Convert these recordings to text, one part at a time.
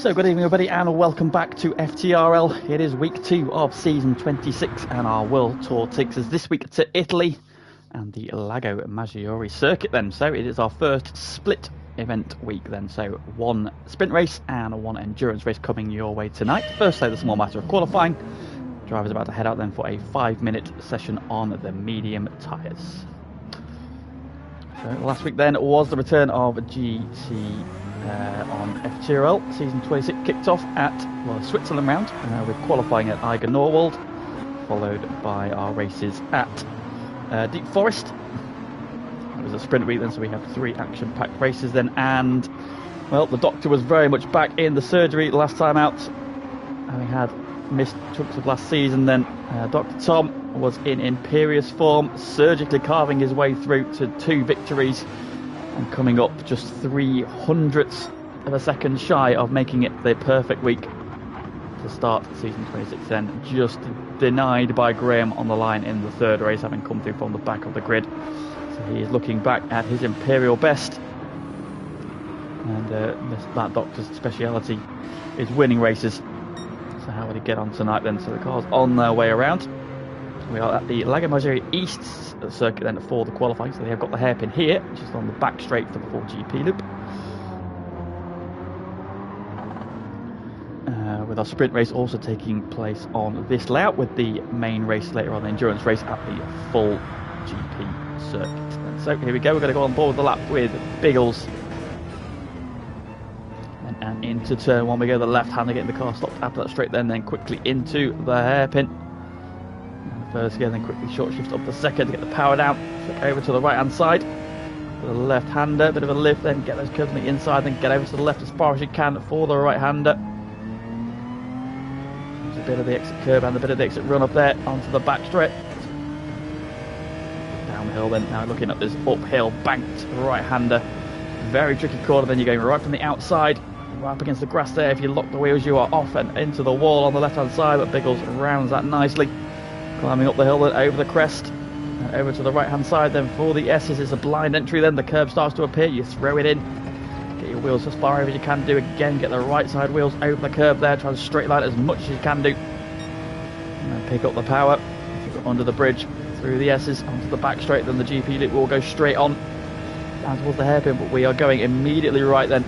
So good evening everybody and welcome back to FTRL. It is week 2 of season 26 and our world tour takes us this week to Italy and the Lago Maggiore circuit then. So it is our first split event week then. So one sprint race and one endurance race coming your way tonight. Firstly, the small matter of qualifying. Drivers about to head out then for a 5-minute session on the medium tyres. So last week then was the return of GT on FTRL. Season 26 kicked off at the Switzerland round with qualifying at Eiger Norwald, followed by our races at Deep Forest. It was a sprint week then, so we have 3 action-packed races then, and well, the doctor was very much back in the surgery last time out, having had missed chunks of last season. Then Dr. Tom was in imperious form, surgically carving his way through to 2 victories and coming up just 0.03 of a second shy of making it the perfect week to start season 26 then, just denied by Graham on the line in the third race, having come through from the back of the grid. So he is looking back at his imperial best, and that doctor's speciality is winning races. So how will he get on tonight then? So the car's on their way around. We are at the Lago Maggiore East circuit then for the qualifying. So they have got the hairpin here, which is on the back straight for the 4GP loop. With our sprint race also taking place on this layout, with the main race later on, the endurance race at the full GP circuit. And so here we go, we're going to go on board the lap with Biggles. And into turn 1 we go, the left hander getting the car stopped after that straight then quickly into the hairpin. First gear, then quickly short shift up the second to get the power down. Flick over to the right hand side for the left hander, bit of a lift, then get those curves on the inside, then get over to the left as far as you can for the right hander. There's a bit of the exit curve and a bit of the exit run up there onto the back straight. Downhill then, now looking at this uphill banked right hander. Very tricky corner, then you're going right from the outside, right up against the grass there. If you lock the wheels you are off and into the wall on the left hand side, but Biggles rounds that nicely. Climbing up the hill then over the crest, and over to the right hand side then for the S's. It's a blind entry then, the curb starts to appear, you throw it in, get your wheels as far over as you can do, again get the right side wheels over the curb there, try to straight line as much as you can do, and then pick up the power, under the bridge, through the S's, onto the back straight, then the GP loop will go straight on, down towards the hairpin, but we are going immediately right then.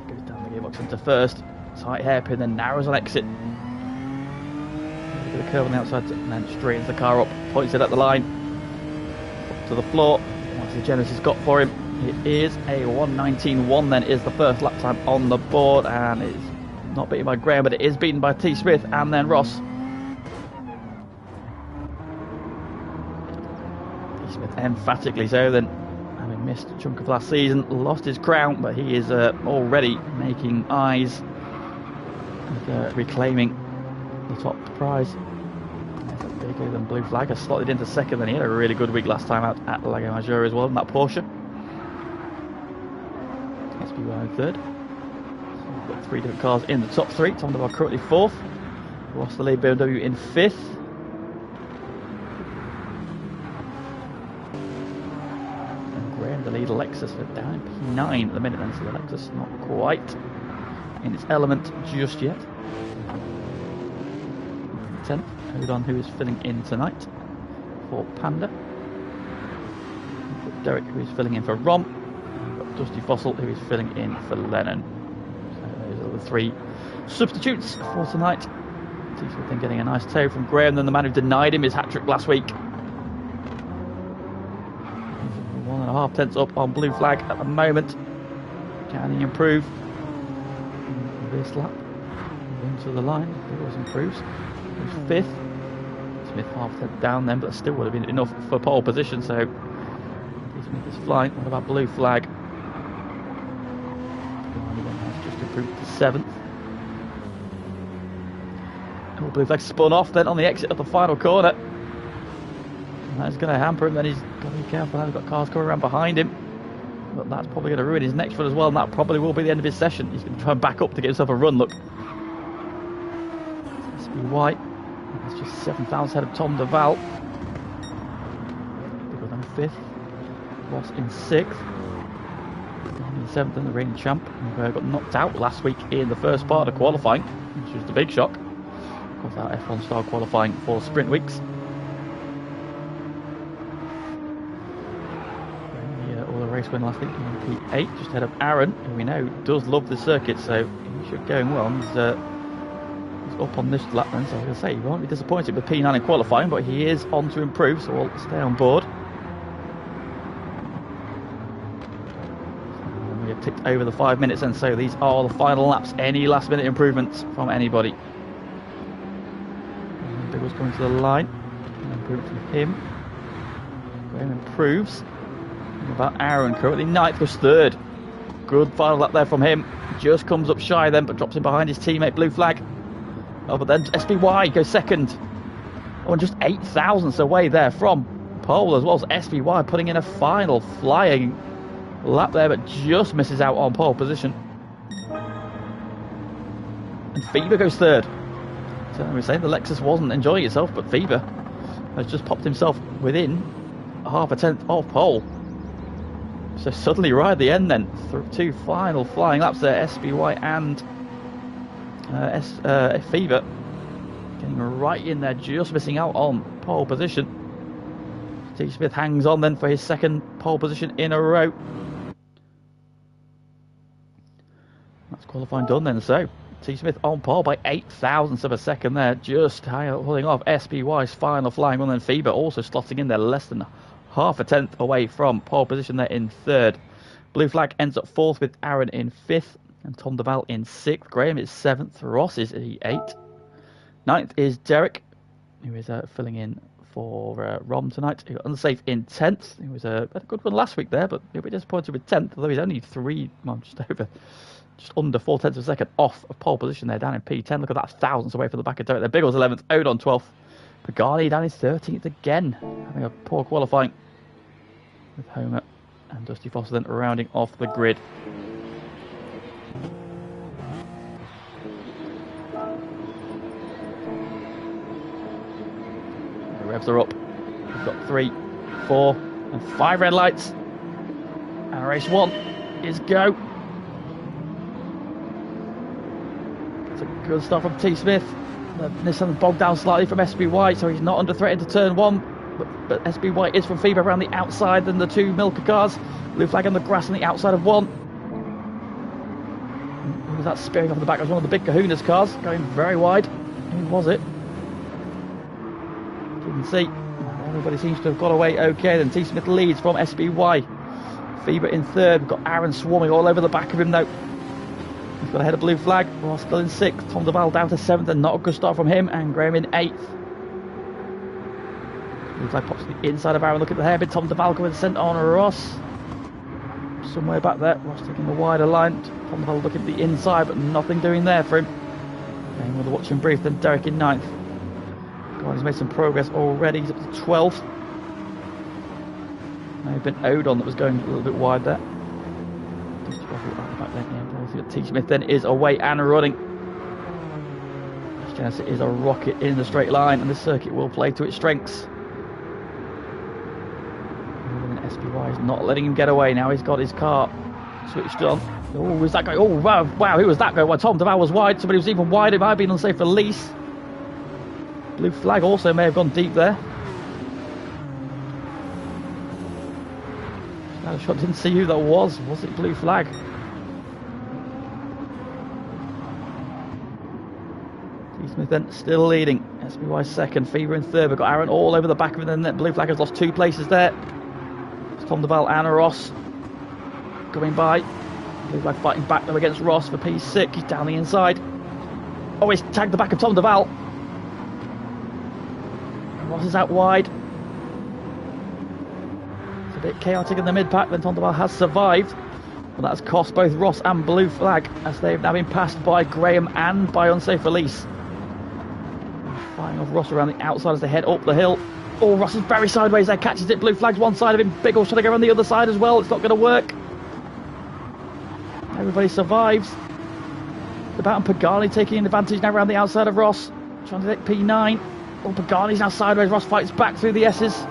Goes down the gearbox into first, tight hairpin, then narrows on exit. The curve on the outside and then straightens the car up, points it at the line, up to the floor. What's the Genesis got for him? It is a 1:19.1 then is the first lap time on the board, and it's not beaten by Graham, but it is beaten by T. Smith and then Ross. T. Smith emphatically so then, having missed a chunk of last season, lost his crown, but he is already making eyes and reclaiming the top prize. Bigger than Blue Flag, has slotted into second, and he had a really good week last time out at Lago Maggiore as well in that Porsche. SPY in third. So we've got 3 different cars in the top 3. Tom DeVal currently 4th. Ross the lead BMW in 5th. And Graham the lead Lexus are down in P9 at the minute then, so the Lexus not quite in its element just yet. 10th, Odon, who is filling in tonight for Panda. We've got Derek, who is filling in for Rom. And we've got Dusty Fossil, who is filling in for Lennon. So those are the 3 substitutes for tonight. T-Swift then getting a nice tow from Graham, then the man who denied him his hat-trick last week. 1.5 tenths up on Blue Flag at the moment. Can he improve this lap? Into the line, it always improves. He's 5th. Smith half tenth down then, but still would have been enough for pole position, so Smith is flying. What about Blue Flag? The only one has just improved to 7th. And Blue Flag spun off then on the exit of the final corner. And that's going to hamper him, then he's got to be careful now. He's got cars coming around behind him. But that's probably going to ruin his next one as well, and that probably will be the end of his session. He's going to try and back up to get himself a run, look. White, that's just 7 thousandths ahead of Tom DeVal. Bigger than 5th. Ross in 6th. In 7th and the reigning champ, who got knocked out last week in the first part of qualifying, which was the big shock. Of course, our F1 style qualifying for sprint weeks. All the race win last week in P8, just ahead of Aaron, who we know does love the circuit, so he should go well. He's up on this lap then, so I was going to say he won't be disappointed with P9 in qualifying, but he is on to improve, so we'll stay on board. We have ticked over the 5 minutes, and so these are the final laps. Any last minute improvements from anybody? Big was coming to the line. Improvement from him. Graham improves. About Aaron, currently 9th, goes 3rd. Good final lap there from him. Just comes up shy then, but drops in behind his teammate, Blue Flag. Oh, but then SBY goes 2nd. Oh, and just 8 thousandths away there from pole as well as SBY, putting in a final flying lap there, but just misses out on pole position. And Fever goes 3rd. So we were saying the Lexus wasn't enjoying itself, but Fever has just popped himself within half a tenth of pole. So suddenly right at the end then, 2 final flying laps there, SBY and Fever getting right in there, just missing out on pole position. T. Smith hangs on then for his 2nd pole position in a row. That's qualifying done then, so T. Smith on pole by 8 thousandths of a second there, just holding off SBY's final flying one, then Fever also slotting in there less than half a tenth away from pole position there in 3rd. Blue Flag ends up 4th with Aaron in 5th and Tom DeVal in 6th. Graham is 7th. Ross is 8th. 9th is Derek, who is filling in for Rom tonight. He got unsafe in 10th. He was had a good one last week there, but he'll be disappointed with 10th, although he's only just under 4 tenths of a second off of pole position there down in P10. Look at that, thousandths away from the back of Derek. The Big was 11th, Odon 12th. Pagani down in 13th again, having a poor qualifying with Homer and Dusty Foster then rounding off the grid. The revs are up. We've got 3, 4 and 5 red lights, and race 1 is go. It's a good start from T. Smith. Nissan bogged down slightly from SBY, so he's not under threat into turn 1, but SBY is from Fever around the outside than the 2 Milker cars. Blue Flag on the grass on the outside of 1. Who was that spearing off the back? It was one of the big Kahuna's cars, going very wide. Who was it? You can see everybody seems to have got away okay. Then T. Smith leads from SBY. Fever in 3rd. We've got Aaron swarming all over the back of him though. He's got ahead of Blue Flag. Ross still in 6th. Tom DeVal down to 7th, and not a good start from him. And Graham in 8th. Blue Flag pops to the inside of Aaron. Look at the hairpin. Tom DeVal going sent on Ross. Somewhere back there. Ross taking the wider line. Tom DeVal looking at the inside, but nothing doing there for him. And with the watching brief, then Derek in 9th. God, he's made some progress already. He's up to 12th. May have been Odon that was going a little bit wide there. Back then, yeah, T. Smith then is away and running. Genesis is a rocket in the straight line, and the circuit will play to its strengths. And SBY is not letting him get away now. He's got his car switched on. Oh, was that guy? Oh, wow, who was that guy? Well, Tom DeVal was wide. Somebody was even wider. It might have been unsafe release. Blue Flag also may have gone deep there. I didn't see who that was. Was it Blue Flag? T. Smith then still leading. SBY 2nd, Fever in 3rd. We've got Aaron all over the back of him. Then Blue Flag has lost 2 places there. It's Tom DeVal and Ross going by. Blue Flag fighting back though against Ross for P6. He's down the inside. Oh, he's tagged the back of Tom DeVal. Ross is out wide. It's a bit chaotic in the mid-pack. Then Tom DeVal has survived. But that's cost both Ross and Blue Flag, as they've now been passed by Graham and by unsafe release. Fighting off Ross around the outside as they head up the hill. Oh, Ross is very sideways there, catches it. Blue Flag's one side of him. Big O's trying to go around the other side as well. It's not going to work. Everybody survives. The Baton Pagani taking advantage now around the outside of Ross. Trying to take P9. Oh, Pagani's now sideways. Ross fights back through the S's.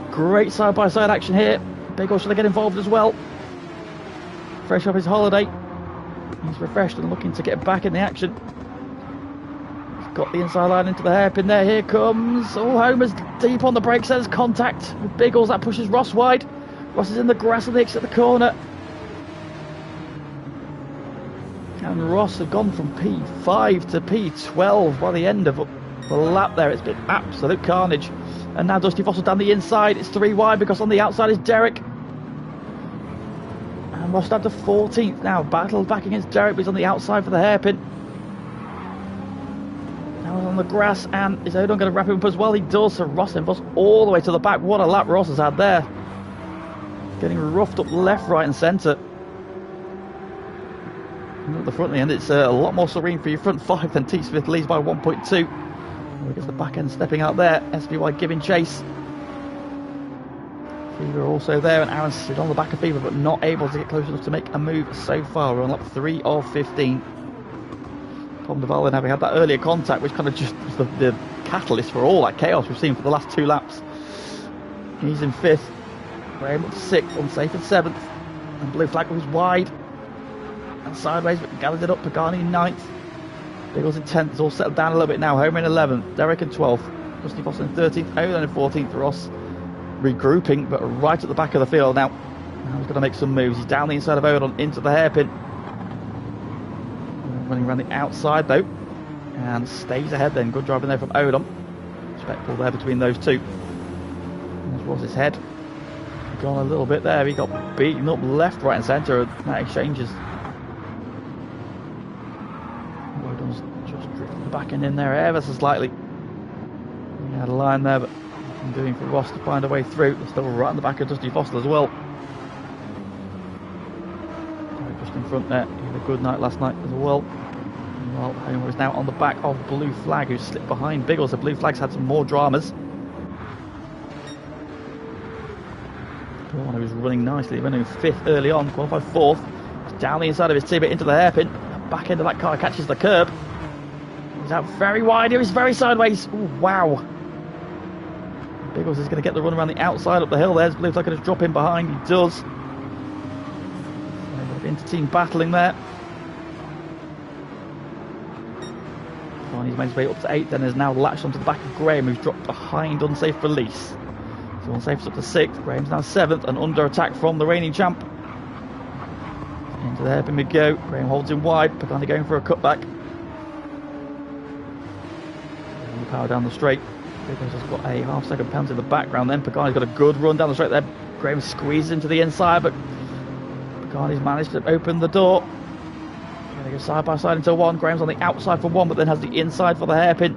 Great side-by-side action here. Big O's trying to get involved as well. fresh off his holiday. He's refreshed and looking to get back in the action. He's got the inside line into the hairpin there. Here comes... Oh, Homer's deep on the brakes. There's contact with Biggles. That pushes Ross wide. Ross is in the grass on the exit of the corner. And Ross had gone from P5 to P12 by the end of the lap there. It's been absolute carnage. And now Dusty Fossil down the inside. It's 3 wide because on the outside is Derek. And Ross down to 14th now. Battle back against Derek, but he's on the outside for the hairpin. Now he's on the grass, and is Odom going to wrap him up as well? He does. So Ross and Voss all the way to the back. What a lap Ross has had there. Getting roughed up left, right and centre. And at the front of the end, it's a lot more serene for your front 5 than T. Smith leads by 1.2. I guess the back end stepping out there. SBY giving chase. Fever also there, and Aaron stood on the back of Fever, but not able to get close enough to make a move so far. We're on lap 3 of 15. Tom DeValin having had that earlier contact, which kind of just was the catalyst for all that chaos we've seen for the last 2 laps. He's in 5th. Graham up to 6th, unsafe in 7th. And blue flag was wide and sideways, but gathered it up. Pagani in 9th. Biggles in 10th. It's all settled down a little bit now. Homer in 11th. Derek in 12th. Dusty Foster in 13th. Odom in 14th. Ross regrouping, but right at the back of the field now. Now he's got to make some moves. He's down the inside of Odom into the hairpin. Running around the outside though, and stays ahead then. Good driving there from Odom. Respectful there between those two. There's Ross's head. Gone a little bit there. He got beaten up left, right and centre at that exchanges. Odom's just drifting the back end in there ever so slightly. He had a line there, but nothing doing for Ross to find a way through. They're still right in the back of Dusty Fossil as well. Just in front there. He had a good night last night as well. Well, Homer is now on the back of Blue Flag, who slipped behind Biggles. So Blue Flag's had some more dramas. The one who was running nicely, running 5th early on, qualified 4th. Down the inside of his teammate into the hairpin. Back end of that car catches the curb. He's out very wide here, he's very sideways. Ooh, wow. Biggles is going to get the run around the outside up the hill. There's Blue Flag going to drop in behind. He does. Inter-team battling there. He's made his way up to 8th, then is now latched onto the back of Graham, who's dropped behind unsafe release. So unsafe's up to 6th. Graham's now 7th and under attack from the reigning champ. Into the hairpin we go. Graham holds him wide. Pagani going for a cutback. And the power down the straight. Biggles has got a half-second penalty in the background then. Pagani's got a good run down the straight there. Graham squeezes into the inside, but Pagani's managed to open the door. They go side by side into 1. Graham's on the outside for 1, but then has the inside for the hairpin.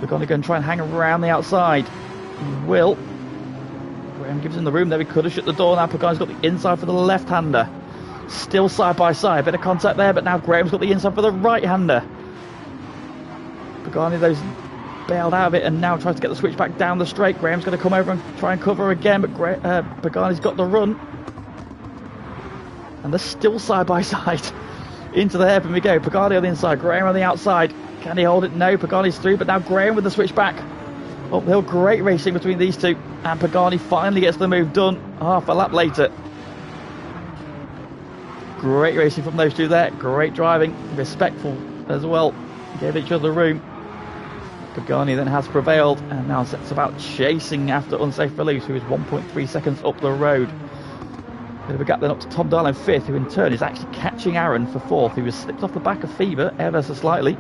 We're going to go and try and hang around the outside. He will. Graham gives him the room there. We could have shut the door now. Pagani's got the inside for the left-hander. Still side by side. Bit of contact there, but now Graham's got the inside for the right-hander. Pagani, those bailed out of it and now tries to get the switch back down the straight. Graham's going to come over and try and cover again, but Pagani's got the run. And they're still side by side. Into the hairpin we go. Pagani on the inside, Graham on the outside. Can he hold it? No, Pagani's through, but now Graham with the switch back. Uphill, great racing between these two. And Pagani finally gets the move done half a lap later. Great racing from those two there. Great driving. Respectful as well. Gave each other room. Pagani then has prevailed and now sets about chasing after unsafe release, who is 1.3 seconds up the road. Bit of a gap then up to Tom Darling 5th, who in turn is actually catching Aaron for 4th, who was slipped off the back of Fever ever so slightly.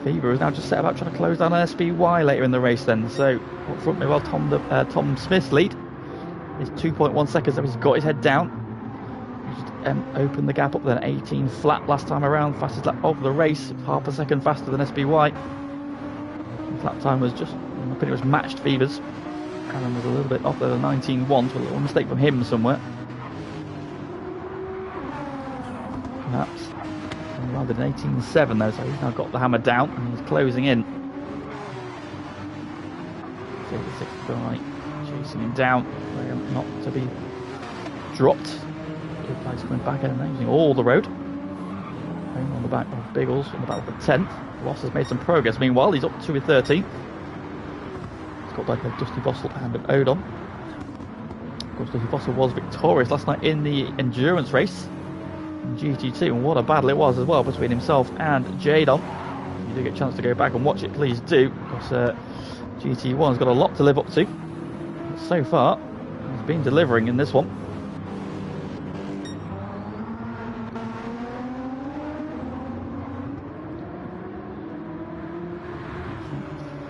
Fever is now just set about trying to close down an SBY later in the race then. So up front, well, Tom Smith's lead is 2.1 seconds, so he's got his head down. Just opened the gap up then, 18 flat last time around, fastest lap of the race, half a second faster than SBY. His lap time was just, pretty much matched Fever's. Aaron was a little bit off there, the 19.1, so a little mistake from him somewhere. Perhaps. Rather than 18.7 though, so he's now got the hammer down and he's closing in. 36 guy chasing him down, not to be dropped. Blue Flag's coming back in and using all the road. On the back of Biggles, on the back of the 10th. Ross has made some progress. Meanwhile, he's up to his 13th. Got like a Dusty Fossil and an Odom. Of course, Lucy Foster was victorious last night in the endurance race in GT2, and what a battle it was as well between himself and Jadon. If you do get a chance to go back and watch it, please do, because GT1's got a lot to live up to. But so far, he's been delivering in this one.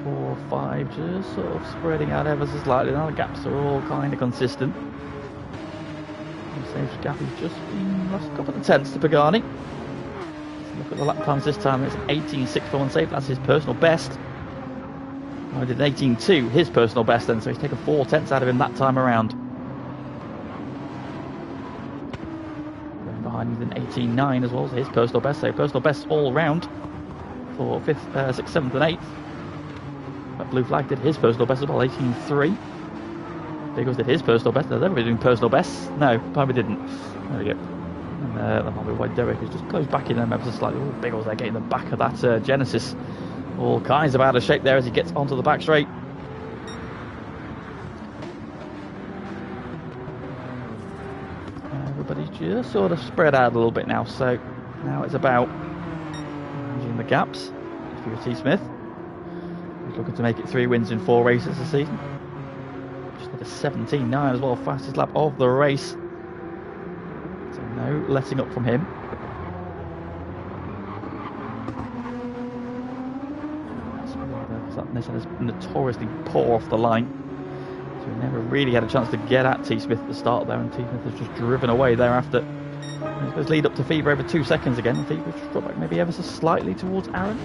4, 5, just sort of spreading out ever so slightly. Now the gaps are all kind of consistent. Saves gap has just been lost a couple of tenths to Pagani. Let's look at the lap times this time. It's 18.6 for unsafe. That's his personal best. I did an 18.2, his personal best then, so he's taken 4 tenths out of him that time around. Going behind with an 18.9 as well, so his personal best. So personal best all round for 5th, 6th, 7th and 8th. But Blue Flag did his personal best as well, 18.3. Biggles did his personal best. Has everybody doing personal bests? No, probably didn't. There we go. And that might be why Derek has just closed back in them ever so slightly. Oh, Biggles there getting the back of that Genesis. All kinds of out of shape there as he gets onto the back straight. Everybody's just sort of spread out a little bit now. So now it's about managing the gaps. If you're T. Smith, he's looking to make it 3 wins in 4 races this season. A 17.9 as well, fastest lap of the race, so no letting up from him. Nissan is notoriously poor off the line, so he never really had a chance to get at T. Smith at the start there, and T. Smith has just driven away thereafter. He's supposed to lead up to Fever over 2 seconds again. Fever just dropped back maybe ever so slightly towards Aaron.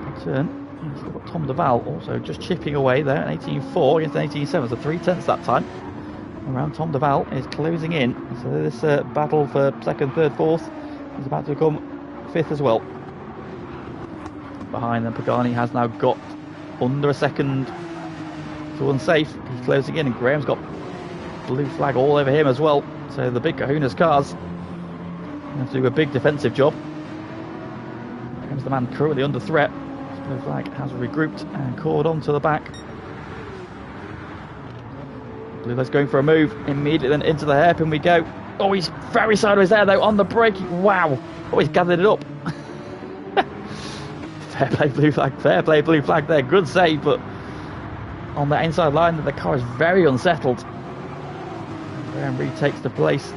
Good turn. We've got Tom Duval also just chipping away there, an 18.4 against an 18.7, so 3 tenths that time. Around Tom Duval is closing in, so this battle for 2nd, 3rd, 4th is about to become 5th as well. Behind them, Pagani has now got under a second to unsafe. He's closing in, and Graham's got Blue Flag all over him as well. So the big Kahuna's cars have to do a big defensive job. Graham's the man currently under threat. Blue Flag has regrouped and caught on to the back. Blue Flag's going for a move. Immediately then into the hairpin we go. Oh, he's very sideways there though on the braking. Wow. Oh, he's gathered it up. Fair play Blue Flag. Fair play Blue Flag there. Good save, but on the inside line the car is very unsettled. Graham retakes the place.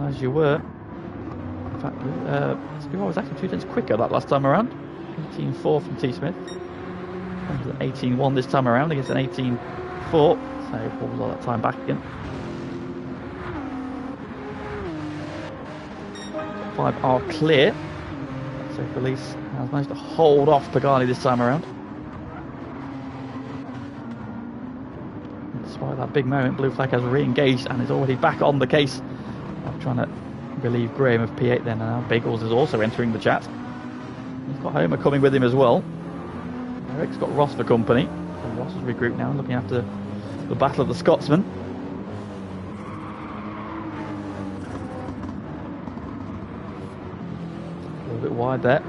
As you were. In fact, Speedwell was actually 2 tenths quicker that last time around. 18.4 from T. Smith. An 18.1 this time around against an 18.4. So pulls all that time back again. 5 are clear. So Felice has managed to hold off Pagani this time around. Despite that big moment, Blue Flag has re-engaged and is already back on the case. I'm trying to relieve Graham of P8 then, and now Biggles is also entering the chat. He's got Homer coming with him as well. Eric's got Ross for company. So Ross is regrouped now, looking after the battle of the Scotsman. A little bit wide there.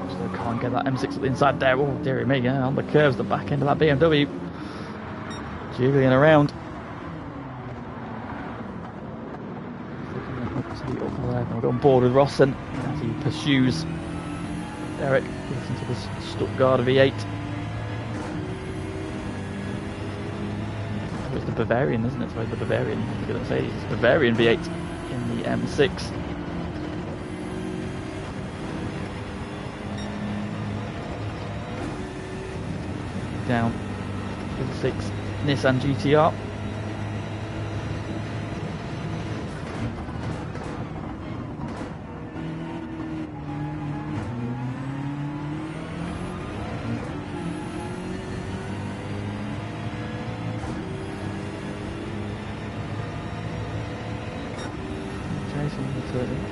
Still can't get that M6 at the inside there. Oh dearie me, yeah, on the curves, the back end of that BMW. Jiggling around. We've got on board with Ross and as he pursues Derek into this Stuttgart V8. Oh, it's the Bavarian, isn't it? Sorry, the Bavarian. I was going to say it's Bavarian V8 in the M6. Down to the 6 Nissan GTR.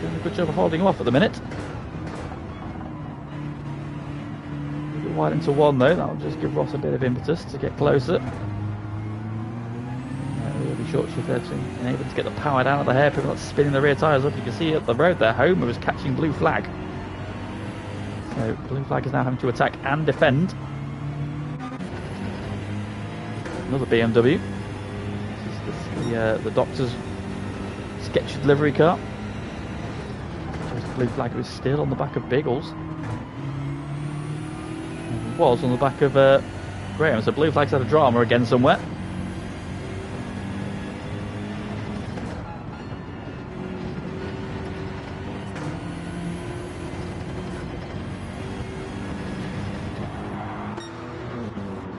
Doing a good job of holding him off at the minute. A bit wide into 1 though, that'll just give Ross a bit of impetus to get closer. Really short shift there, being able to get the power down at the hairpin without spinning the rear tyres up. You can see at the road there, Homer was catching blue flag. So blue flag is now having to attack and defend. Another BMW. This is the doctor's sketch delivery car. Blue flag was still on the back of Biggles. It was on the back of Graham, so blue flag's had a drama again somewhere.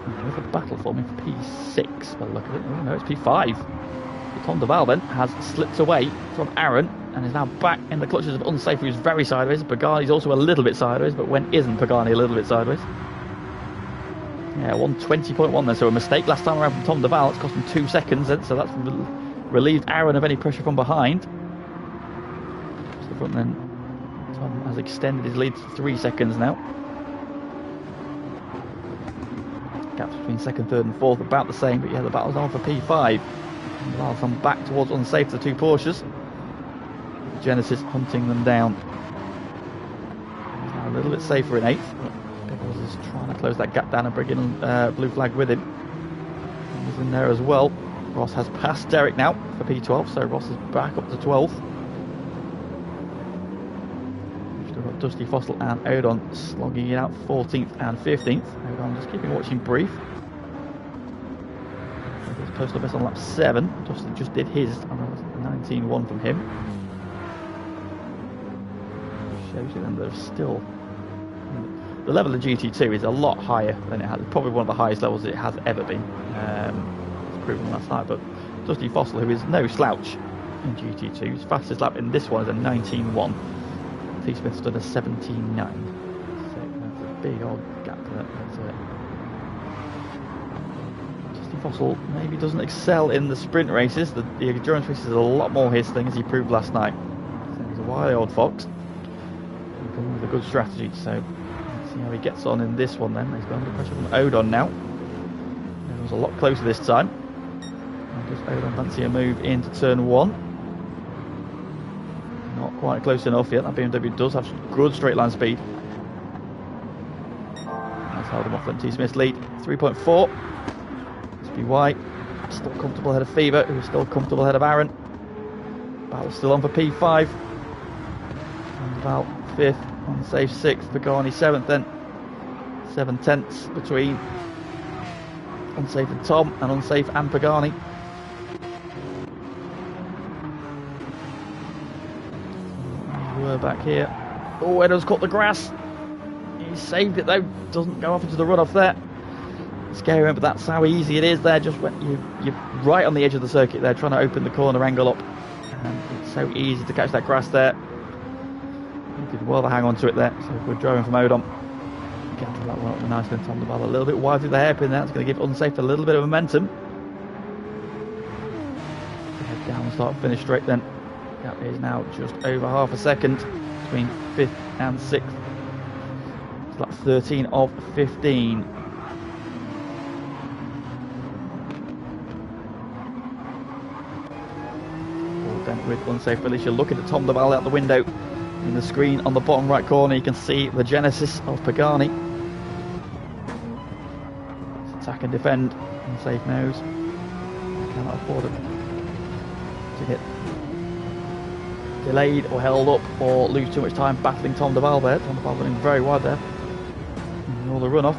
Another battle forming for P6, by the look of it. Oh no, it's P5. So Tom Duval then has slipped away from Aaron and is now back in the clutches of Unsafe, who's very sideways. Pagani's also a little bit sideways, but when isn't Pagani a little bit sideways? Yeah, 120.1 there, so a mistake last time around from Tom Duval. It's cost him 2 seconds then, so that's relieved Aaron of any pressure from behind. To the front then, Tom has extended his lead to 3 seconds now. Gaps between second, third and fourth about the same, but yeah, the battle's on for P5. Duval's on back towards Unsafe, the two Porsches. Genesis hunting them down. He's now a little bit safer in 8th. Biggles is trying to close that gap down and bring in blue flag with him. He's in there as well. Ross has passed Derek now for P12, so Ross is back up to 12th. We've still got Dusty Fossil and Odon slogging it out 14th and 15th. Odon just keeping watching brief. Postal best on lap 7. Dusty just did his, and 19.1 from him. Shows you then there's still the level of GT2 is a lot higher than it has. It's probably one of the highest levels it has ever been. It's proven last night, but Dusty Fossil, who is no slouch in GT2, his fastest lap in this one is a 19.1. T Smith's done a 17.9. So that's a big old gap there. Dusty Fossil maybe doesn't excel in the sprint races. The endurance races are a lot more his thing, as he proved last night. So he's a wily old fox. With a good strategy, so let's see how he gets on in this one then. He's got under pressure from Odon now. It was a lot closer this time. And does Odon fancy a move into turn 1? Not quite close enough yet. That BMW does have good straight line speed. That's held him off then. T Smith's lead 3.4. SPY still comfortable ahead of Fever, who's still comfortable ahead of Aaron. Battle's still on for P5. And about 5th, Unsafe 6th, Pagani 7th then. 7/10ths between Unsafe and Tom, and Unsafe and Pagani. We're back here. Oh, Edo's caught the grass. He saved it though, doesn't go off into the runoff there. Scary, but that's how easy it is there, just when you're right on the edge of the circuit there, trying to open the corner angle up. And it's so easy to catch that grass there. He did well to hang on to it there, so good driving from Odom. Get to that one up nicely, and Tom Duval a little bit wide through the hairpin there. It's going to give Unsafe a little bit of momentum. Head down and start finish straight then. Gap is now just over half a second between 5th and 6th. It's like 13 of 15. All done with Unsafe Felicia looking at Tom Duval out the window. In the screen on the bottom right corner, you can see the Genesis of Pagani. It's attack and defend. Unsafe knows I cannot afford it to get delayed or held up or lose too much time battling Tom Duval there. Tom Duval running very wide there. And all the runoff.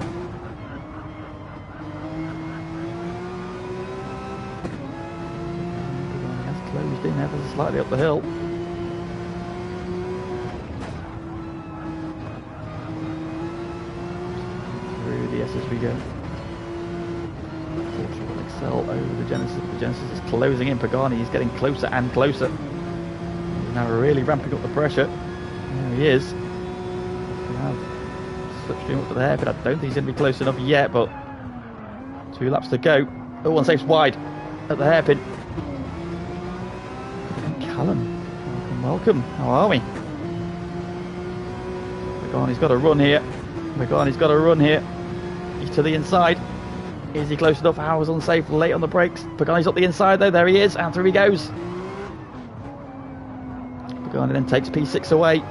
Has closed in ever so slightly up the hill. As we go. Porsche will excel over the Genesis. The Genesis is closing in. Pagani is getting closer and closer. He's now really ramping up the pressure. There he is. We have slipstream up to the hairpin. I don't think he's going to be close enough yet, but 2 laps to go. Oh, Unsafe's wide at the hairpin. And Callum, welcome. How are we? Pagani's got a run here. Pagani's got a run here. He's to the inside. Is he close enough? Howard's unsafe, late on the brakes. Pagani's up the inside though, there he is, and through he goes. Pagani then takes P6 away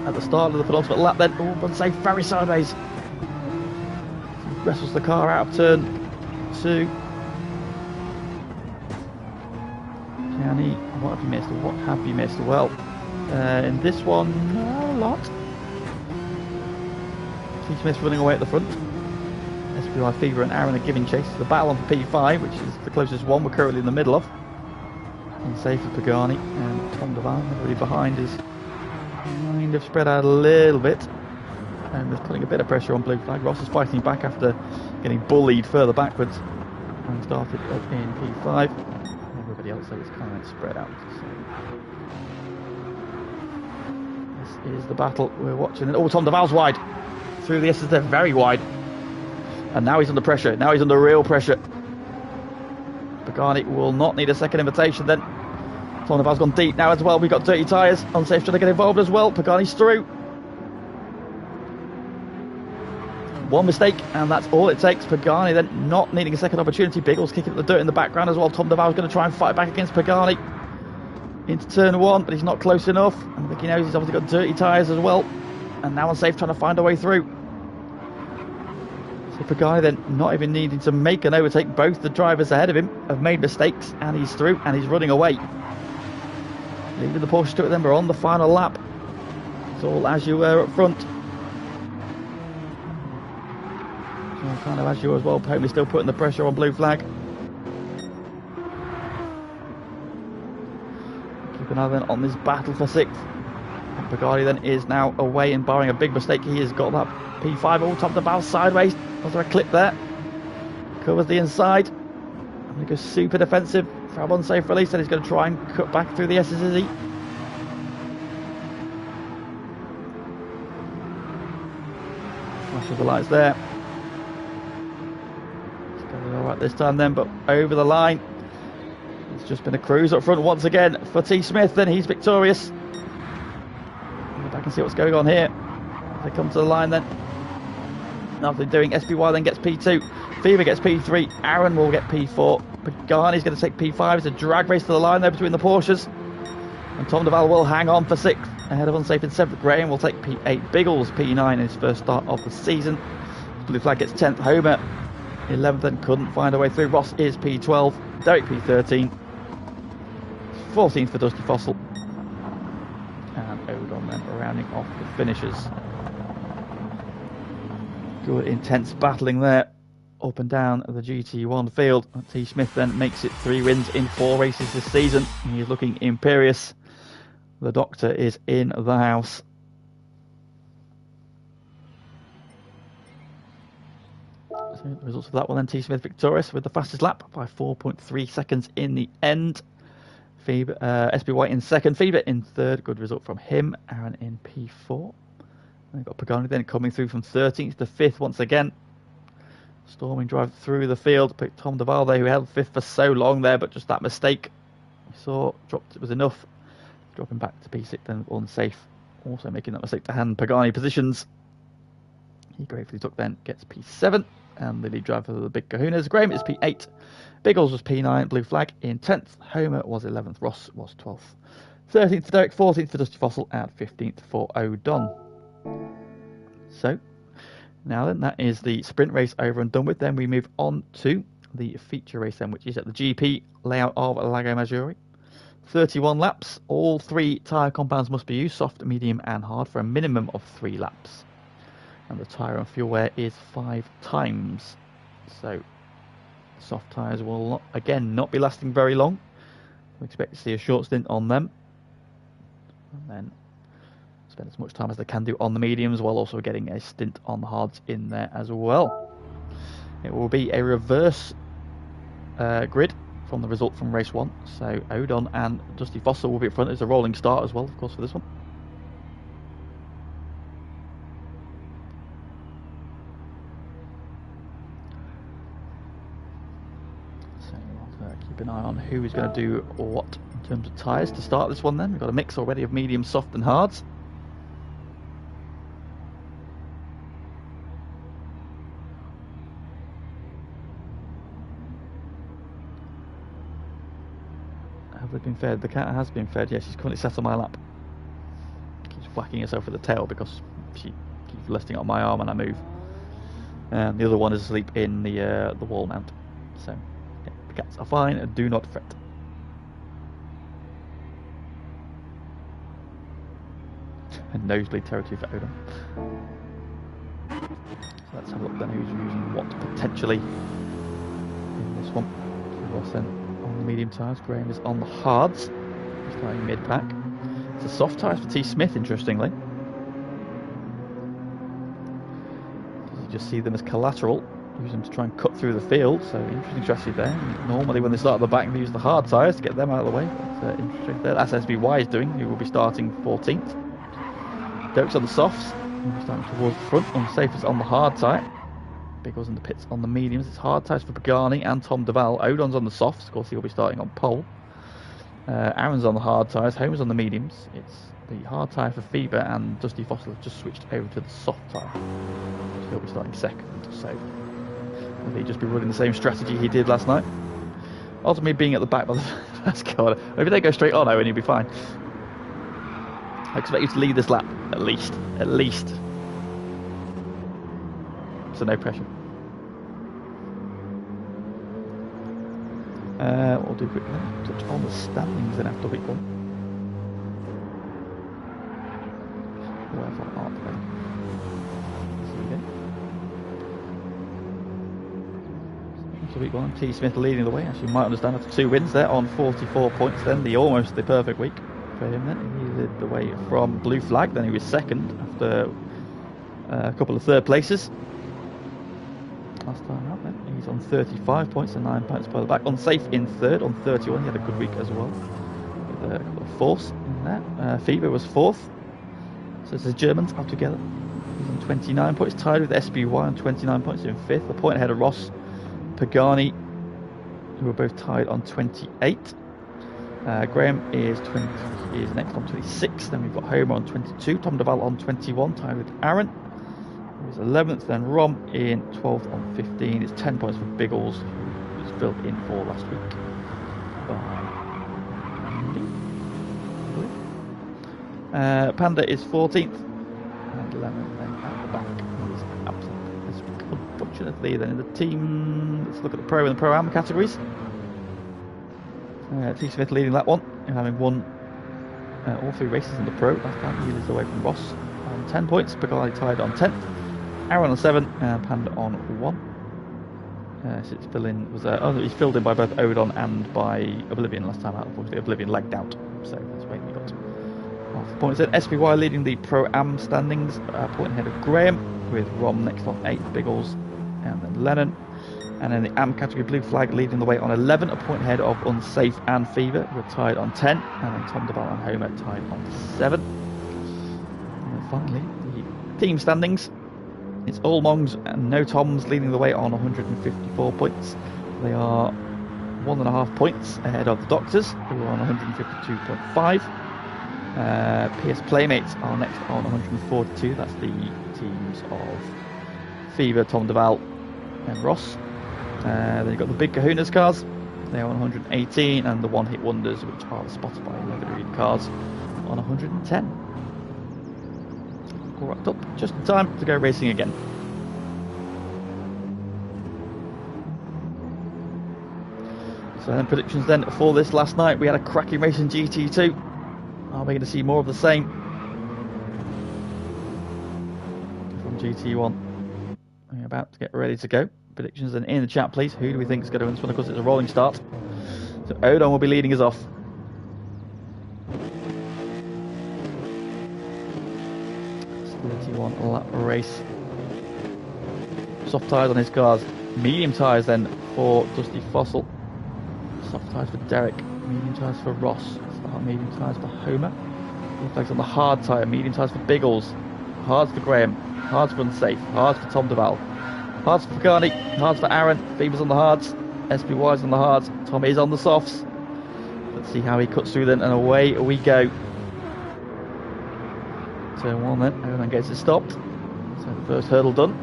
at the start of the penultimate lap then. Oh, unsafe, very sideways. Wrestles the car out of turn 2. Gianni, what have you missed? What have you missed? Well, in this one, not a lot. T. Smith's running away at the front. SPY Fever and Aaron are giving chase. The battle on for P5, which is the closest one we're currently in the middle of. Unsafe for Pagani, and Tom Deval, everybody behind, is kind of spread out a little bit. And is putting a bit of pressure on blue flag. Ross is fighting back after getting bullied further backwards and started up in P5. Everybody else, so it's kind of spread out. So this is the battle we're watching. Oh, Tom Deval's wide through the S's. They're very wide, and now he's under pressure. Now he's under real pressure. Pagani will not need a second invitation then. Tom Deval's gone deep now as well. We've got dirty tyres. Unsafe trying to get involved as well. Pagani's through. One mistake, and that's all it takes. Pagani then not needing a second opportunity. Biggles kicking up the dirt in the background as well. Tom Deval's going to try and fight back against Pagani into turn 1, but he's not close enough. I think he knows he's obviously got dirty tyres as well. And now Unsafe trying to find a way through. So Pagani then not even needing to make an overtake. Both the drivers ahead of him have made mistakes, and he's through, and he's running away. Leaving the Porsche to it then, we're on the final lap. It's all as you were up front. Kind of as you as well. Pony still putting the pressure on blue flag. Keep an eye then on this battle for 6th. Pagani then is now away, and barring a big mistake, he has got that P5 all top the bow sideways. Was there a clip there? Covers the inside. And he goes super defensive. Fab unsafe release, and he's going to try and cut back through the S's, is he? Flashes the lights there. Alright this time then, but over the line. It's just been a cruise up front once again for T. Smith, then he's victorious. Go back and see what's going on here. They come to the line then. Nothing doing. SPY then gets P2. Fever gets P3. Aaron will get P4. Pagani's going to take P5. It's a drag race to the line there between the Porsches. And Tom Deval will hang on for 6th. Ahead of Unsafe in 7th. Graham will take P8. Biggles P9 in his first start of the season. Blue flag gets 10th. Homer 11th and couldn't find a way through. Ross is P12. Derek P13. 14th for Dusty Fossil. And Odom then rounding off the finishers. Good intense battling there up and down the GT1 field. T. Smith then makes it 3 wins in 4 races this season. He is looking imperious. The doctor is in the house. So the results of that one then, T. Smith victorious with the fastest lap by 4.3 seconds in the end. Fever, SPY in 2nd, Fever in 3rd, good result from him. Aaron in P4. We've got Pagani then coming through from 13th to 5th once again. Storming drive through the field. Picked Tom Deval there, who held 5th for so long there, but just that mistake we saw dropped, it was enough. Dropping back to P6 then unsafe. Also making that mistake to hand Pagani positions. He gratefully took then, gets P7. And the lead driver of the big kahunas, Graham, is P8. Biggles was P9, blue flag in 10th. Homer was 11th, Ross was 12th. 13th for Derek, 14th for Dusty Fossil, and 15th for O'Don. So, now then, that is the sprint race over and done with. Then we move on to the feature race then, which is at the GP layout of Lago Maggiore. 31 laps, all 3 tyre compounds must be used, soft, medium and hard, for a minimum of 3 laps. And the tyre and fuel wear is 5 times. So soft tyres will not, again, not be lasting very long. We expect to see a short stint on them. And then spend as much time as they can do on the mediums, while also getting a stint on the hards in there as well. It will be a reverse grid from the result from race 1. So Odon and Dusty Fossil will be up front. There's a rolling start as well, of course, for this one. Keep an eye on who is going to do what in terms of tyres to start this one then. We've got a mix already of medium, soft and hards. Have they been fed? The cat has been fed. Yes, she's currently sat on my lap. Keeps whacking herself with the tail because she keeps resting on my arm and I move. The other one is asleep in the wall mount. So yeah, the cats are fine. Do not fret. And nosebleed territory for Odin. So let's have a look then who's using what potentially in this one. Ross then on the medium tyres, Graham is on the hards. He's starting mid-pack. It's a soft tyres for T. Smith, interestingly. You just see them as collateral. Use them to try and cut through the field, so interesting strategy there. Normally when they start at the back, they use the hard tyres to get them out of the way. That's interesting there. That's SBY is doing, who will be starting 14th. Derek's on the softs, he'll be starting towards the front. Unsafe is on the hard tyre. Biggles in the pits on the mediums. It's hard tyres for Pagani and Tom Duval. Odon's on the softs, of course he'll be starting on pole. Aaron's on the hard tyres, Homer's on the mediums. It's the hard tyre for Fever, and Dusty Fossil have just switched over to the soft tyre. So he'll be starting second, so he'll just be running the same strategy he did last night. Ultimately being at the back by the first corner. Maybe they go straight on, Owen, you'll be fine. I expect you to lead this lap, at least. So no pressure. We'll do quickly touch on the standings then after week 1. Where's our art then? After week 1, T. Smith leading the way. As you might understand, after 2 wins there on 44 points, then almost the perfect week for him then. He led the way from Blue Flag, then he was second after a couple of third places. Last time out then, he's on 35 points and 9 points further back. Unsafe in third on 31, he had a good week as well. With a couple of fourths in there. Fever was 4th. So it's the Germans up together. He's on 29 points, tied with SBY on 29 points in 5th. A point ahead of Ross, Pagani, who are both tied on 28. Graham is next on 26. Then we've got Homer on 22. Tom Duval on 21, tied with Aaron. He's 11th. Then Rom in 12th on 15. It's 10 points for Biggles, who was filled in for last week by Panda is 14th. And Lemon then at the back is absent this week. Unfortunately, then in the team, let's look at the Pro and the Pro-Am categories. T. Smith leading that one, having won all 3 races in the Pro. Last time he leads away from Ross on 10 points. Pagani tied on 10th. Aaron on 7 and Panda on 1. So it's he's filled in by both Odon and by Oblivion last time out. Unfortunately, Oblivion lagged out, so that's why we got half the points. Then SPY leading the Pro-Am standings, point ahead of Graham, with Rom next on 8, Biggles, and then Lennon. And in the AM category, Blue Flag leading the way on 11, a point ahead of Unsafe and Fever, who are tied on 10, and then Tom Duval and Homer tied on 7. And then finally, the team standings. It's all Mongs and no Toms leading the way on 154 points. They are 1.5 points ahead of the Doctors, who are on 152.5. PS Playmates are next on 142. That's the teams of Fever, Tom Duval, and Ross. Then you've got the Big Kahunas cars. They are on 118, and the One Hit Wonders, which are the Spotify Leather cars, on 110. All wrapped up, just in time to go racing again. So then predictions then for this last night. We had a cracking race in GT2. Are we going to see more of the same from GT1? We're about to get ready to go. Predictions then in the chat, please. Who do we think is going to win this one? Of course, it's a rolling start. So Odon will be leading us off. 31 lap race. Soft tyres on his cars. Medium tyres then for Dusty Fossil. Soft tyres for Derek. Medium tyres for Ross. Medium tyres for Homer. Blue flags on the hard tyre. Medium tyres for Biggles. Hards for Graham. Hards for Unsafe. Hards for Tom Duval. Hards for Pagani. Hards for Aaron. Fever's on the hards. SPY's on the hards. Tom is on the softs. Let's see how he cuts through then, and away we go. Turn 1 then. Everyone gets it stopped. So the first hurdle done.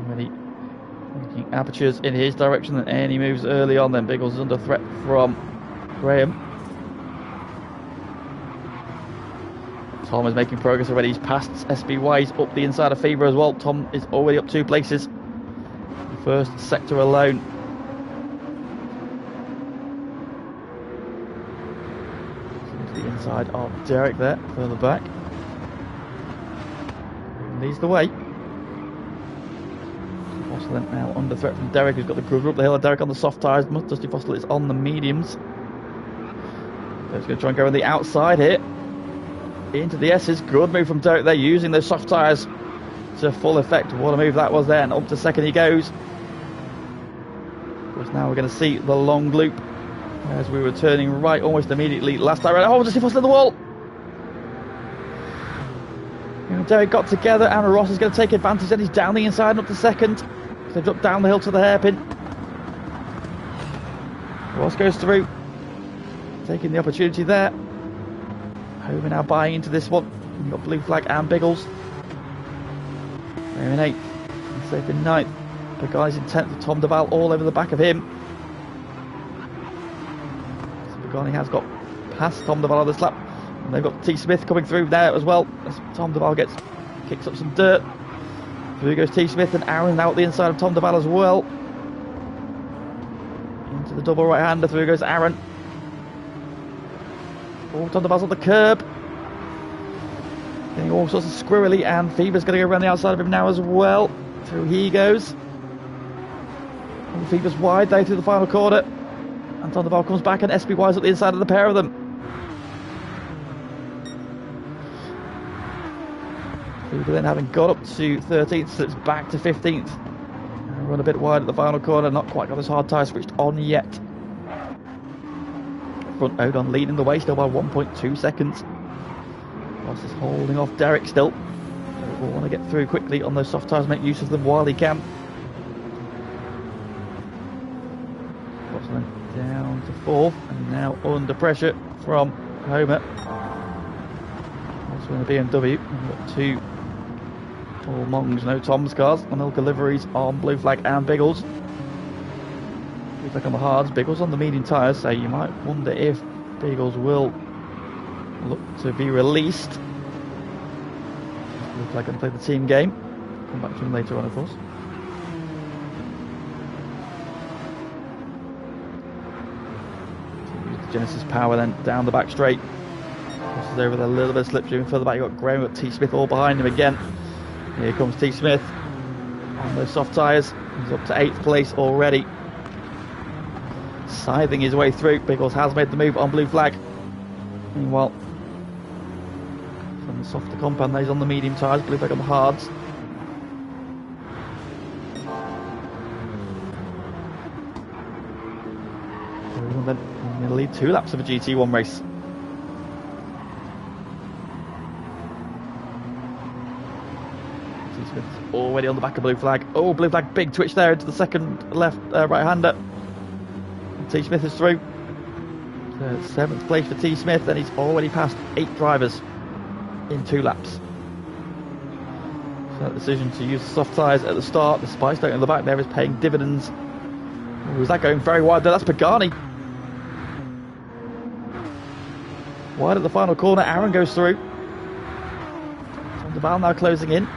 Ready, making apertures in his direction, and any moves early on, then Biggles is under threat from Graham. Tom is making progress already. He's passed SBY. He's up the inside of Fever as well. Tom is already up 2 places. The first sector alone. To the inside of Derek there, further back. Leads the way. Fossil then now under threat from Derek, who's got the groover up the hill. Derek on the soft tyres. Dusty Fossil is on the mediums. Derek's going to try and go on the outside here. Into the S's. Good move from Derek there, using those soft tyres to full effect. What a move that was there. And up to second he goes. Of course, now we're going to see the long loop as we were turning right almost immediately last time. Oh, Dusty Fossil in the wall. Derek got together, and Ross is going to take advantage, and he's down the inside and up to second. They drop down the hill to the hairpin. Ross goes through, taking the opportunity there. Homer now buying into this one. We've got Blue Flag and Biggles. They're in 8th, and safe in 9th. Pagani's in 10th with Tom Duval all over the back of him. So Pagani has got past Tom Duval on this lap. And they've got T. Smith coming through there as well, as Tom Duval kicks up some dirt. Through goes T. Smith, and Aaron now at the inside of Tom Duval as well. Into the double right-hander, through goes Aaron. Oh, Tom Duval's on the curb. Getting all sorts of squirrely, and Fever's going to go around the outside of him now as well. Through he goes. And Fever's wide there through the final corner. And Tom Duval comes back, and SBY's at the inside of the pair of them. Fever then, having got up to 13th, slips back to 15th. Run a bit wide at the final corner, not quite got his hard tyre switched on yet. Front Odon leading the way still by 1.2 seconds. Ross is holding off Derek still. Derek will want to get through quickly on those soft tyres, make use of them while he can. Ross then down to 4th, and now under pressure from Homer. Also in the BMW, we've got 2 all Mongs, no Tom's cars. Milka liveries on Blue Flag and Biggles. Blue Flag on the hards, Biggles on the medium tyres, so you might wonder if Biggles will look to be released. Blue Flag going to play the team game. Come back to him later on, of course. Genesis power then down the back straight. Crosses over there, a little bit of slipstream further back. You've got Graham, got T. Smith all behind him again. Here comes T. Smith on those soft tyres. He's up to 8th place already. Scything his way through. Biggles has made the move on Blue Flag. Meanwhile, from the softer compound, he's on the medium tyres. Blue Flag on the hards. Everyone then going to lead 2 laps of a GT1 race. Already on the back of Blue Flag. Oh, Blue Flag, big twitch there into the second left right-hander. T. Smith is through. So 7th place for T. Smith, and he's already passed 8 drivers in 2 laps. So that decision to use the soft tyres at the start, the spice down in the back there, is paying dividends. Oh, is that going very wide there? That's Pagani. Wide at the final corner, Aaron goes through. Tom Duval now closing in.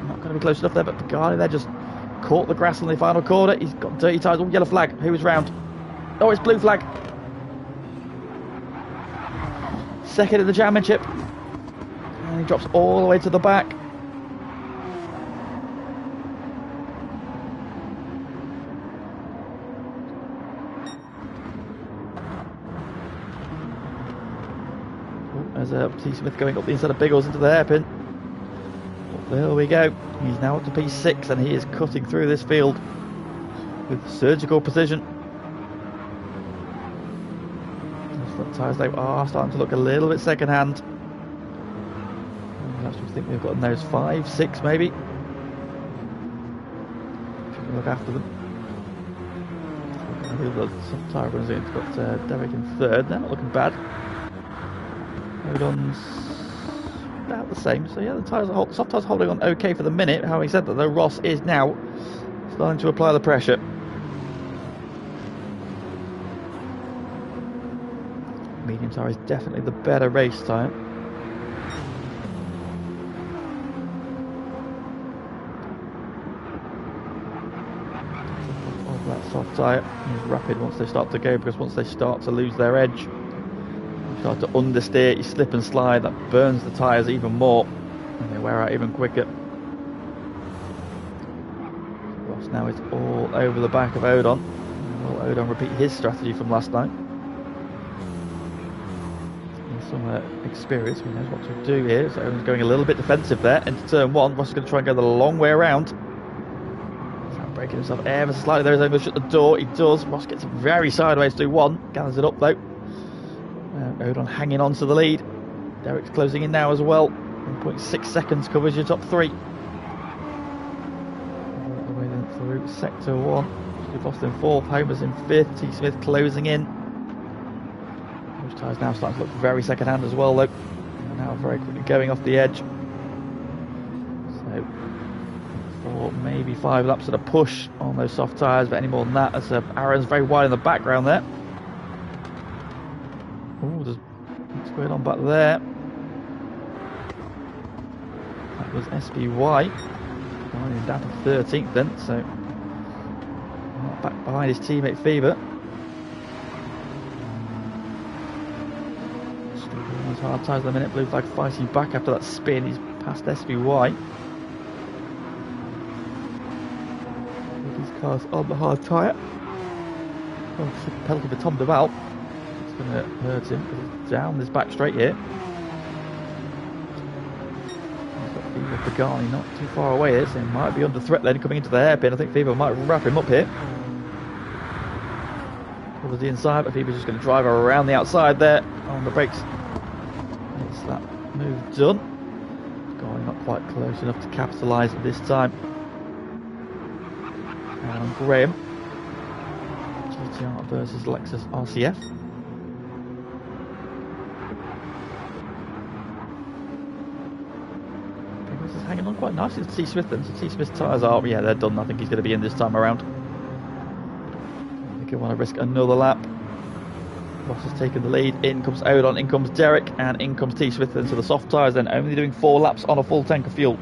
Not going to be close enough there, but Pagani there just caught the grass on the final corner. He's got dirty tyres. Oh, yellow flag. Who is round? Oh, it's Blue Flag. Second in the championship. And he drops all the way to the back. Oh, there's T. Smith going up the inside of Biggles into the hairpin. There we go. He's now up to P6, and he is cutting through this field with surgical precision. The front tyres though are starting to look a little bit second hand. I actually think they've got those 5, 6 maybe. Should look after them. I think the soft tyre runs in. It's got Derek in 3rd. They're not looking bad. Odon's about the same, so yeah, the soft tyres holding on okay for the minute. Having said that, though, Ross is now Starting to apply the pressure. Medium tire is definitely the better race time. Of that soft tyre is rapid once they start to go, because once they start to lose their edge, you start to understeer, you slip and slide, that burns the tyres even more and they wear out even quicker. Ross now is all over the back of Odon. Will Odon repeat his strategy from last night? Some experience, he knows what to do here. So Owen's going a little bit defensive there into turn one. Ross is going to try and go the long way around. So breaking himself ever so slightly there. He's going to shut the door. He does. Ross gets very sideways through one. Gathers it up though. Odon hanging on to the lead. Derek's closing in now as well. 1.6 seconds covers your top three. All the way then through sector one. We've lost in fourth. Homer's in fifth. T. Smith closing in. Those tyres now starting to look very second hand as well though. Now very quickly going off the edge. So 4, maybe 5 laps at a push on those soft tyres, but any more than that, as Aaron's very wide in the background there. Oh, there's what's going on back there. That was SBY. He's down to 13th then, so back behind his teammate Fever. Hard tyres at the minute. Blue flag fighting back after that spin. He's past SBY. These cars on the hard tyre. Oh, penalty for Tom Duval. It's going to hurt him because he's down this back straight here. He's got Fever Pagani not too far away here, so he might be under threat then coming into the hairpin. I think Fever might wrap him up here. Covers the inside, but Fever's just going to drive around the outside there on the brakes. That move done. Going not quite close enough to capitalise at this time. And Graham. GT1 versus Lexus RCF. This is hanging on quite nicely to T. Smith then. So T. Smith's tyres are, yeah, they're done. I think he's going to be in this time around. I think he'll want to risk another lap. Ross has taken the lead. In comes Odon, in comes Derek, and in comes T. Smith into the soft tyres then, only doing 4 laps on a full tank of fuel.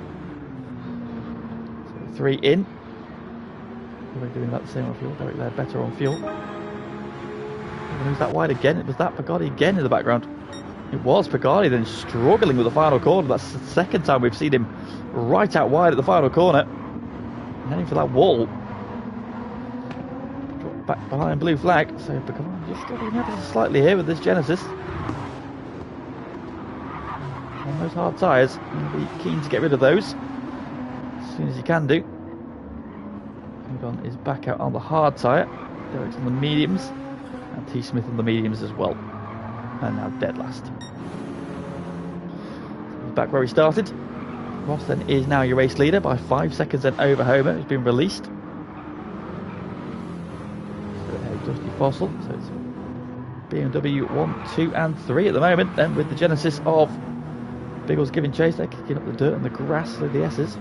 So 3 in. We're doing about the same on fuel. Derek there better on fuel. And who's that wide again? It was that Pagani again in the background. It was Pagani then struggling with the final corner. That's the second time we've seen him right out wide at the final corner. And heading for that wall. Back behind blue flag, so Pagani just struggling ever so slightly here with this Genesis. On those hard tyres, he'll be keen to get rid of those as soon as he can do. Odon is back out on the hard tyre. Derek's on the mediums, and T. Smith on the mediums as well. And now dead last. He's back where he started. Ross then is now your race leader by 5 seconds and over Homer, who's been released. Dusty Fossil, so it's BMW 1, 2 and 3 at the moment, then with the Genesis of Biggles giving chase. They're kicking up the dirt and the grass through the S's.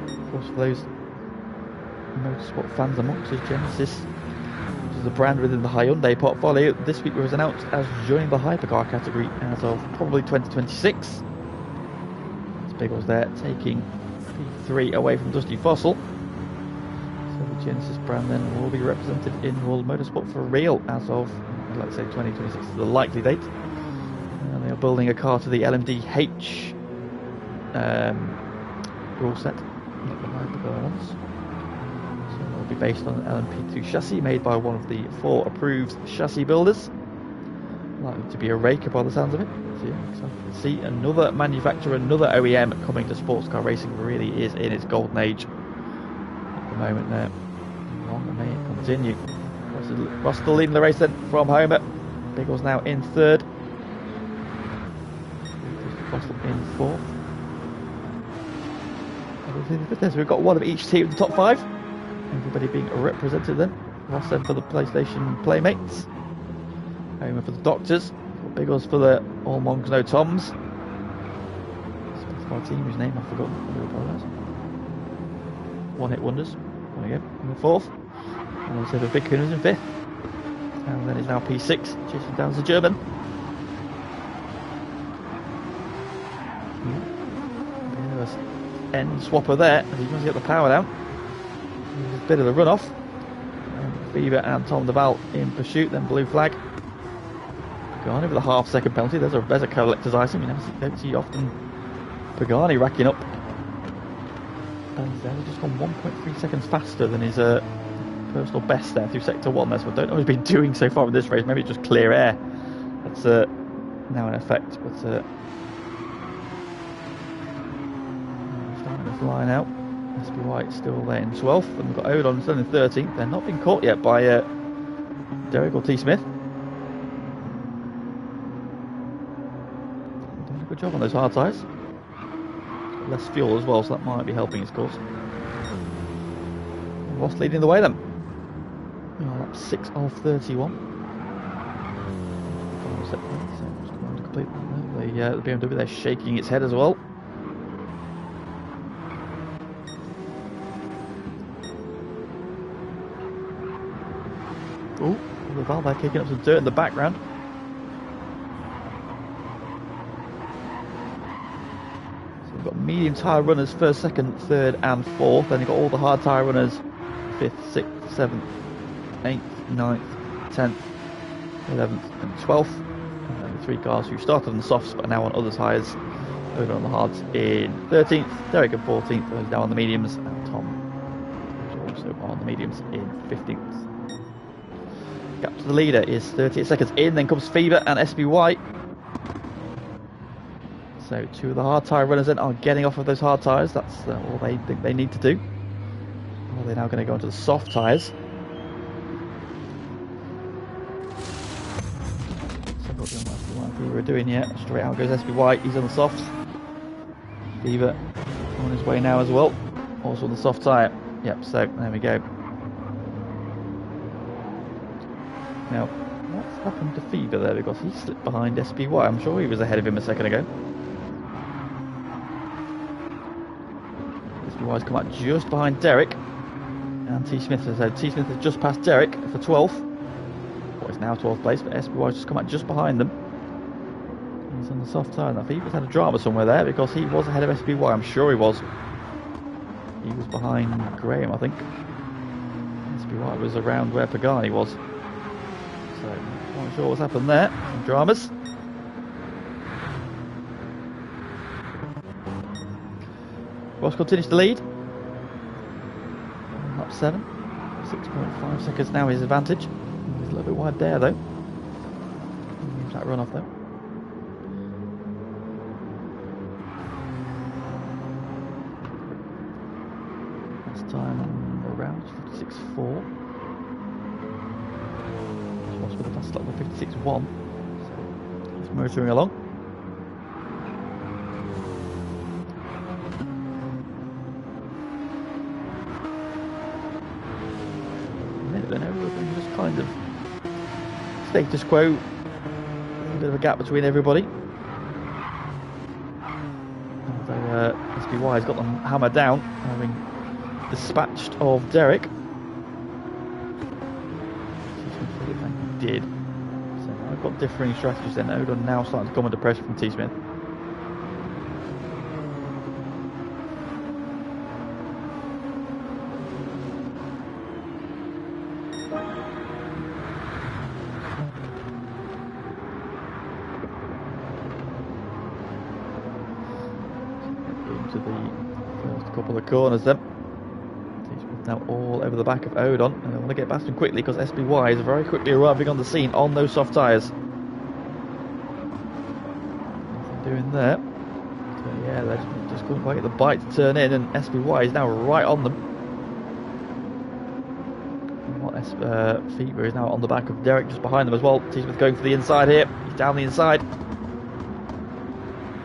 Of course, for those motorsport fans amongst us, Genesis, which is a brand within the Hyundai portfolio, this week was announced as joining the hypercar category as of probably 2026. It's Biggles there taking P3 away from Dusty Fossil. Genesis brand then will be represented in World Motorsport for real as of, let's say, 2026 is the likely date. And they are building a car to the LMDH rule set, not the hypercar ones. So it will be based on an LMP2 chassis made by one of the 4 approved chassis builders. Likely to be a Raker by the sounds of it. So yeah, excited to see another manufacturer, another OEM coming to sports car racing. Really is in its golden age at the moment there. Long may it continue. Ross still leading the race then from Homer. Biggles now in 3rd. Fossil in 4th. So we've got one of each team in the top 5. Everybody being represented then. Ross then for the PlayStation Playmates. Homer for the Doctors. Biggles for the All Monks No Toms. Specified team whose name I've forgotten. I do apologise. one-hit wonders. There we go, in the fourth. And also the Big Kuhn was in fifth. And then it's now P6, chasing down the German. End swapper there, as he wants to get the power down. There's a bit of a run-off. Fever and Tom Deval in pursuit, then blue flag. Pagani with a half-second penalty. There's a collector's item. You don't see often Pagani racking up. And he's just gone 1.3 seconds faster than his personal best there through sector 1 there, so I don't know what he's been doing so far in this race. Maybe it's just clear air that's now in effect, but starting to fly out. SB White still there in 12th, and we've got Odon still in 13th. They're not being caught yet by Derek or T. Smith. They're doing a good job on those hard tyres. Less fuel as well, so that might be helping his cause. Ross leading the way then. Lap 6 of 31. The BMW there shaking its head as well. Oh, the valve there kicking up some dirt in the background. So we've got medium tyre runners first, second, third and fourth. Then you've got all the hard tyre runners 5th, 6th, 7th, 8th, 9th, 10th, 11th and 12th. And then the three cars who started on the softs but are now on other tyres. Over on the hards in 13th, Derek in 14th, who's now on the mediums, and Tom is also on the mediums in 15th. Gap to the leader is 38 seconds in, then comes Fever and SB White. So two of the hard tyre runners then are getting off of those hard tyres. That's all they think they need to do. Well, they're now going to go into the soft tyres. So what Fever are doing here. Straight out goes SB White. He's on the softs. Fever on his way now as well. Also on the soft tyre. Yep, so there we go. Now, what's happened to Fever there? Because he slipped behind SPY. I'm sure he was ahead of him a second ago. SPY's come out just behind Derek. And T. Smith has said T. Smith has just passed Derek for 12th. Well, it's now 12th place, but SPY's just come out just behind them. He's on the soft tyre. Now, Fever's had a drama somewhere there because he was ahead of SPY. I'm sure he was. He was behind Graham, I think. SPY was around where Pagani was. So, not sure what's happened there. Some dramas. Ross continues to lead. Up 7. 6.5 seconds now his advantage. He's a little bit wide there though. Use that run off though. Last time around 56.4. With a fast lap of 56.1, so it's motoring along. Then everything just kind of status quo, a bit of a gap between everybody. Although SPY has got them hammered down, having dispatched of Derek. Did. So I've got differing strategies then. Odon now starting to come under pressure from T. Smith. Into the first couple of corners then. Now all over the back of Odon, and I want to get past him quickly because SPY is very quickly arriving on the scene on those soft tyres. Nothing doing there. So yeah, they just couldn't quite get the bite to turn in, and SPY is now right on them. Fever is now on the back of Derek, just behind them as well. T. Smith going for the inside here. He's down the inside.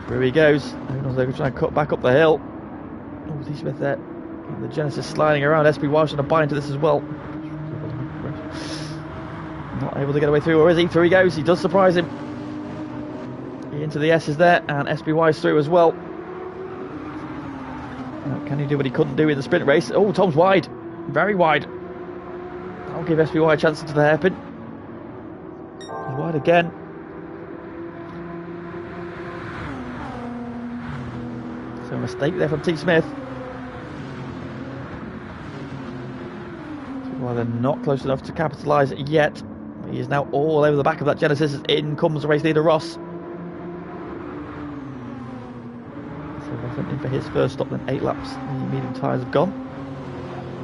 Through he goes. Odon's going to try and cut back up the hill. Oh, T. Smith there. The Genesis sliding around. SPY trying to buy into this as well. Not able to get away through, or is he? Through he goes. He does surprise him. Into the S's there, and SPY's through as well. Can he do what he couldn't do in the sprint race? Oh, Tom's wide. Very wide. That'll give SBY a chance into the hairpin. He's wide again. So a mistake there from T. Smith. Well, they're not close enough to capitalise yet. He is now all over the back of that Genesis. In comes the race leader Ross. So Ross went in for his first stop, then 8 laps. The medium tyres have gone.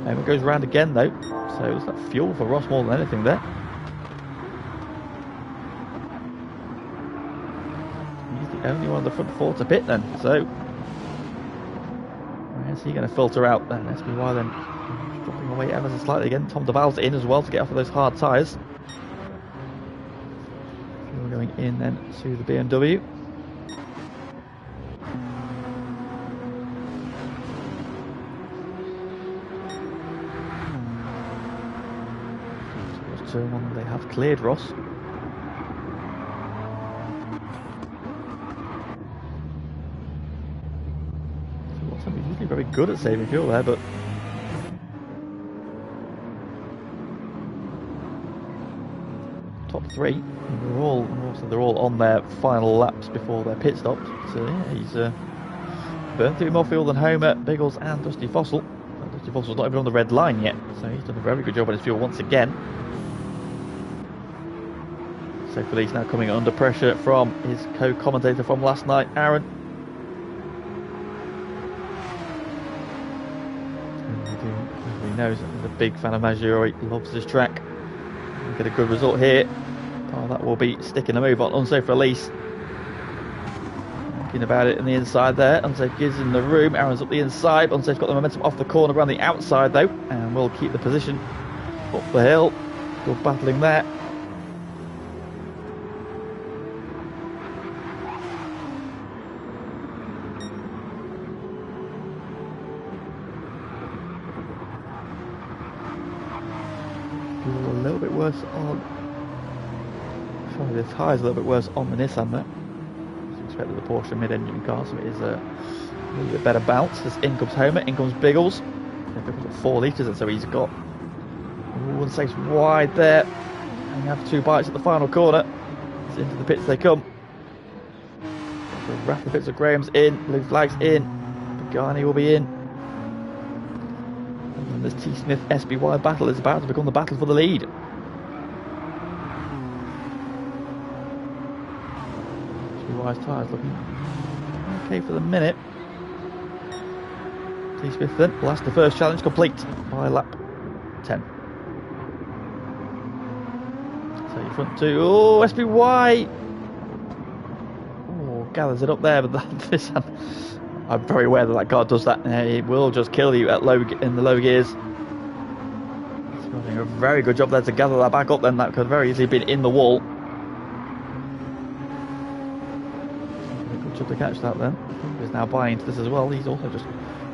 And it goes round again though. So it's that fuel for Ross more than anything there. He's the only one of the front 4 to pit then. So where's he going to filter out then? SBY then dropping away ever so slightly again. Tom DeVal's in as well to get off of those hard tyres. Fuel going in then to the BMW. Turn 1, they have cleared Ross. So Watson is usually very good at saving fuel there, but top 3, they're all on their final laps before their pit stops. So yeah, he's burned through more fuel than Homer, Biggles and Dusty Fossil. Dusty Fossil's not even on the red line yet, so he's done a very good job on his fuel once again. So Felice now coming under pressure from his co-commentator from last night, Aaron. As he knows, he's a big fan of Maggiore, he loves this track. We'll get a good result here. Oh, that will be sticking a move on Unsafe Release. Thinking about it in the inside there. Unsafe gives him the room. Aaron's up the inside. Unsafe's got the momentum off the corner around the outside though, and will keep the position up the hill. Still battling there. A little bit worse on. Sorry, the tyre's a little bit worse on the Nissan there. As expected, the Porsche mid-engine car, so it is a little bit better bounce. As in comes Homer, in comes Biggles. Biggles got 4 litres, and so he's got one safe's wide there. And you have 2 bites at the final corner. It's into the pits they come. So rapid pits of Graham's in, blue flag's in, Pagani will be in. And this T. Smith SBY battle is about to become the battle for the lead. SBY's tyres looking okay for the minute. T. Smith then will ask the first challenge complete by lap 10. So your front 2, oh SBY! Oh, gathers it up there, but this I'm very aware that car does that. It will just kill you at in the low gears. It's doing a very good job there to gather that back up. Then that could very easily have been in the wall. Good job to catch that. Then he's now buying into this as well. He's also just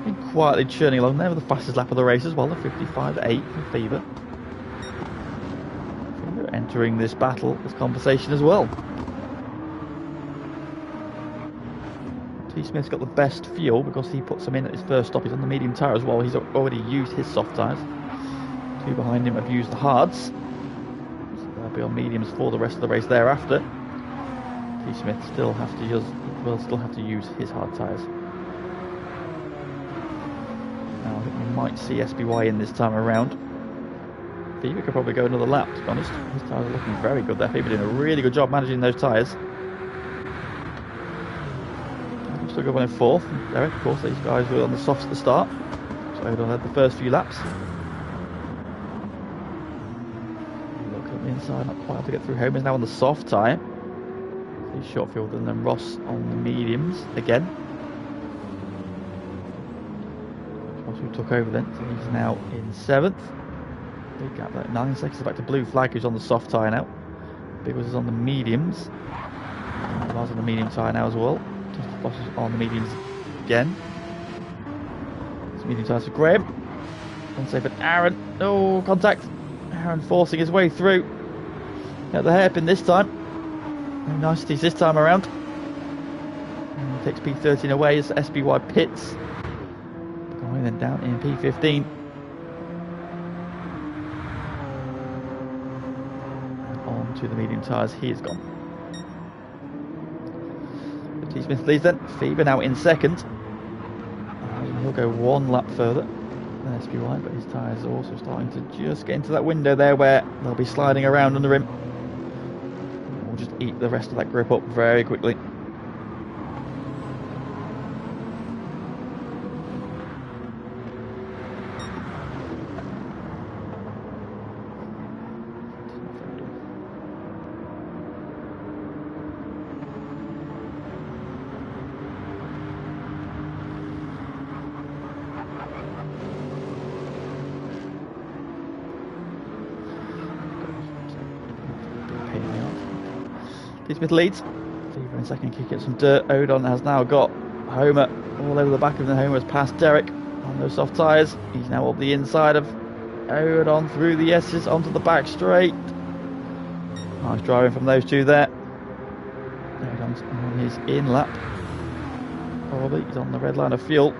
been quietly churning along there with the fastest lap of the race as well. The 55.8 for Fever. Fever entering this battle, this conversation as well. T. Smith's got the best fuel because he puts them in at his first stop. He's on the medium tyre as well. He's already used his soft tyres. 2 behind him have used the hards. So they'll be on mediums for the rest of the race thereafter. T. Smith will still have to use his hard tyres. Now I think we might see SBY in this time around. Fever could probably go another lap, to be honest. His tyres are looking very good there. Fever doing a really good job managing those tyres. Still going in 4th. Derek, of course, these guys were on the softs at the start, so they had the first few laps. Look at the inside, not quite able to get through. Homer's now on the soft tyre. He's short field, and then Ross on the mediums again. Ross who took over then, so he's now in 7th. Big gap there, 9 seconds back to Blue Flag, who's on the soft tyre now. Biggles is on the mediums. Lars on the medium tyre now as well. Boss is on the mediums again. It's medium tyres for Graham. Unsafe at Aaron. Oh, contact. Aaron forcing his way through. At the hairpin this time. No niceties this time around. And he takes P13 away as SBY pits. down in P15. And on to the medium tyres, he is gone. T. Smith leads then, Fever now in second. He'll go one lap further than SPY, but his tyres are also starting to just get into that window there where they'll be sliding around under him. We'll just eat the rest of that grip up very quickly. Smith leads. Fever in second, kick at some dirt. Odon has now got Homer all over the back of him. Homer has passed Derek on those soft tyres. He's now up the inside of Odon through the S's onto the back straight. Nice driving from those two there. Odon's on his in lap. Probably he's on the red line of fuel.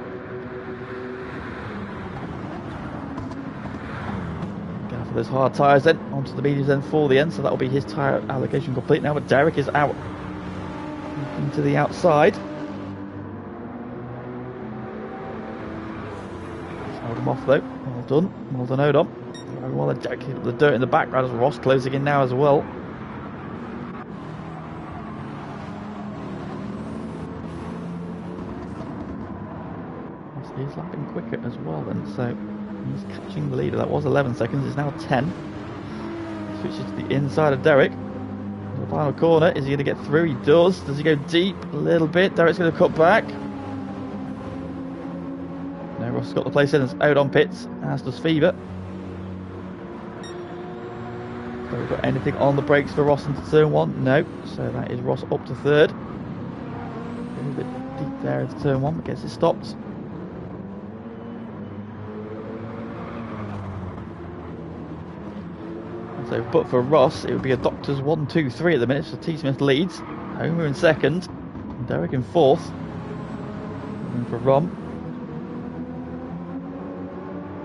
For those hard tyres then, onto the mediums then for the end, so that will be his tyre allocation complete now, but Derek is out into the outside. Hold him off though, well done Odom. While well, Derek hit the dirt in the background as Ross closing in now as well. Ross is lapping quicker as well then, so he's catching the leader. That was 11 seconds, it's now 10. Switches to the inside of Derek. The final corner, is he going to get through? He does. Does he go deep? A little bit. Derek's going to cut back. No, Ross has got the place in as out on pits, as does Fever. So we've got anything on the brakes for Ross into turn 1? No. So that is Ross up to third. A little bit deep there into turn 1, but gets it stopped. So, but for Ross, it would be a doctor's 1, 2, 3 at the minute. So T. Smith leads, Homer in second, and Derek in fourth. And for Rom,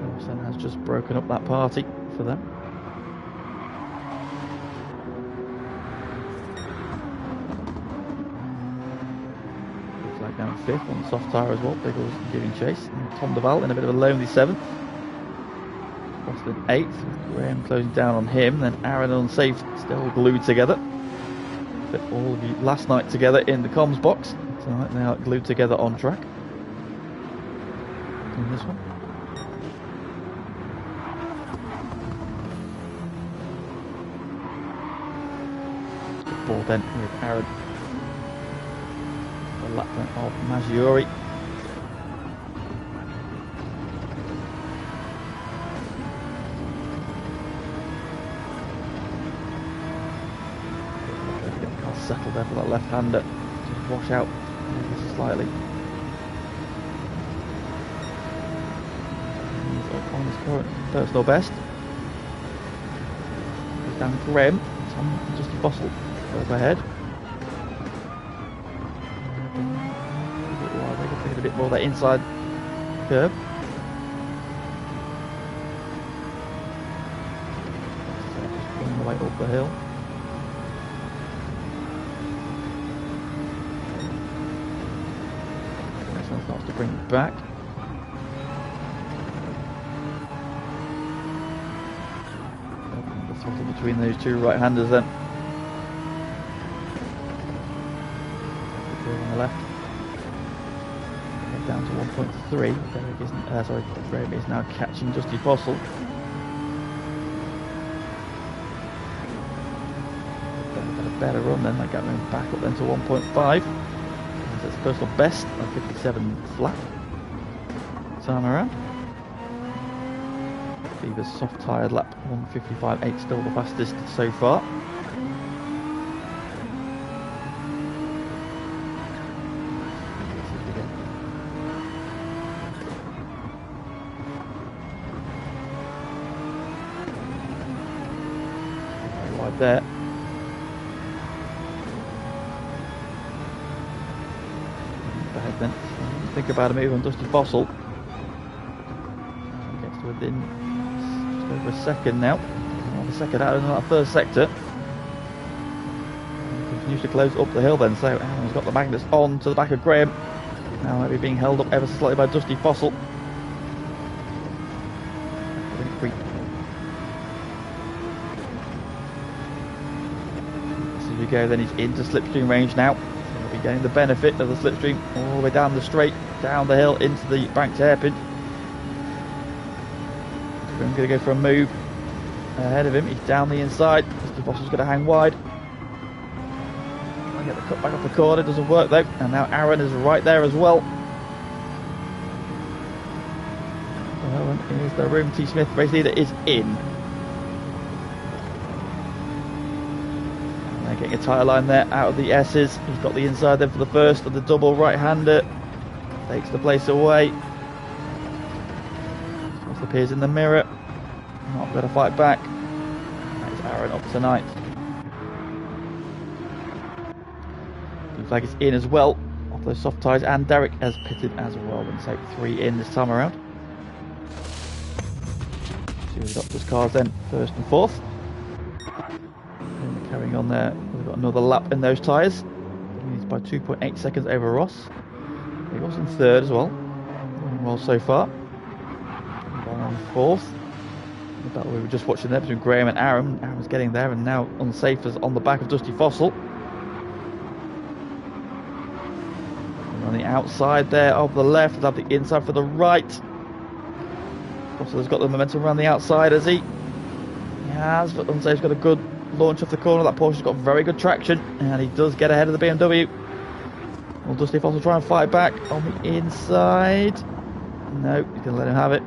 Ross has just broken up that party for them. Looks like down fifth on the soft tyre as well. Biggles giving chase. And Tom Duval in a bit of a lonely seventh. Boston 8th, Graham closing down on him, then Aaron unsafe, still glued together. But all of you last night together in the comms box, tonight they are glued together on track. In this one. Good ball then with Aaron. The lap then of Maggiore. Settle there for that left-hander. Just wash out just slightly. He's up on his current personal best. Goes down Graham. Tom just a bustle goes ahead. They're going to take a bit more of that inside curve. So just pulling the way up the hill. Starts to bring it back. The throttle between those two right-handers then. On the left. Head down to 1.3. Derek isn't. Graham is now catching Dusty Fossil. Got a better run then. That got him back up then to 1.5. That's personal best of 57 flat time around. Fever's soft tired lap 1:55.8 still the fastest so far. Right there. Then think about a move on Dusty Fossil. within just over a second now. Half a second out of that first sector. He continues to close up the hill then, so Aaron's got the magnets on to the back of Graham. Now maybe being held up ever so slightly by Dusty Fossil. As we go, then he's into slipstream range now. So he'll be getting the benefit of the slipstream all the way down the straight, down the hill into the banked hairpin. I'm going to go for a move ahead of him. He's down the inside. Dusty Fossil's going to hang wide. Get the cut back off the corner, doesn't work though, and now Aaron is right there as well. Aaron is the room. T. Smith, race leader, is in. And they're getting a tyre line there out of the S's. He's got the inside then for the first of the double right-hander. Takes the place away. Just appears in the mirror. Not going to fight back. That is Aaron up tonight. Flag is in as well off those soft tyres, and Derek has pitted as well, and take 3 in this time around. See the doctor's cars then, first and fourth. And carrying on there, we've got another lap in those tyres. He's by 2.8 seconds over Ross. He was in third as well. Doing well so far. On fourth. The battle we were just watching there between Graham and Aaron. Aaron's getting there and now unsafe as on the back of Dusty Fossil. On the outside there of the left, have the inside for the right. Fossil has got the momentum around the outside, has he? He has, but Unsafe's got a good launch off the corner. That Porsche's got very good traction, and he does get ahead of the BMW. Will Dusty Fossil try and fight back on the inside? No, he's going to let him have it.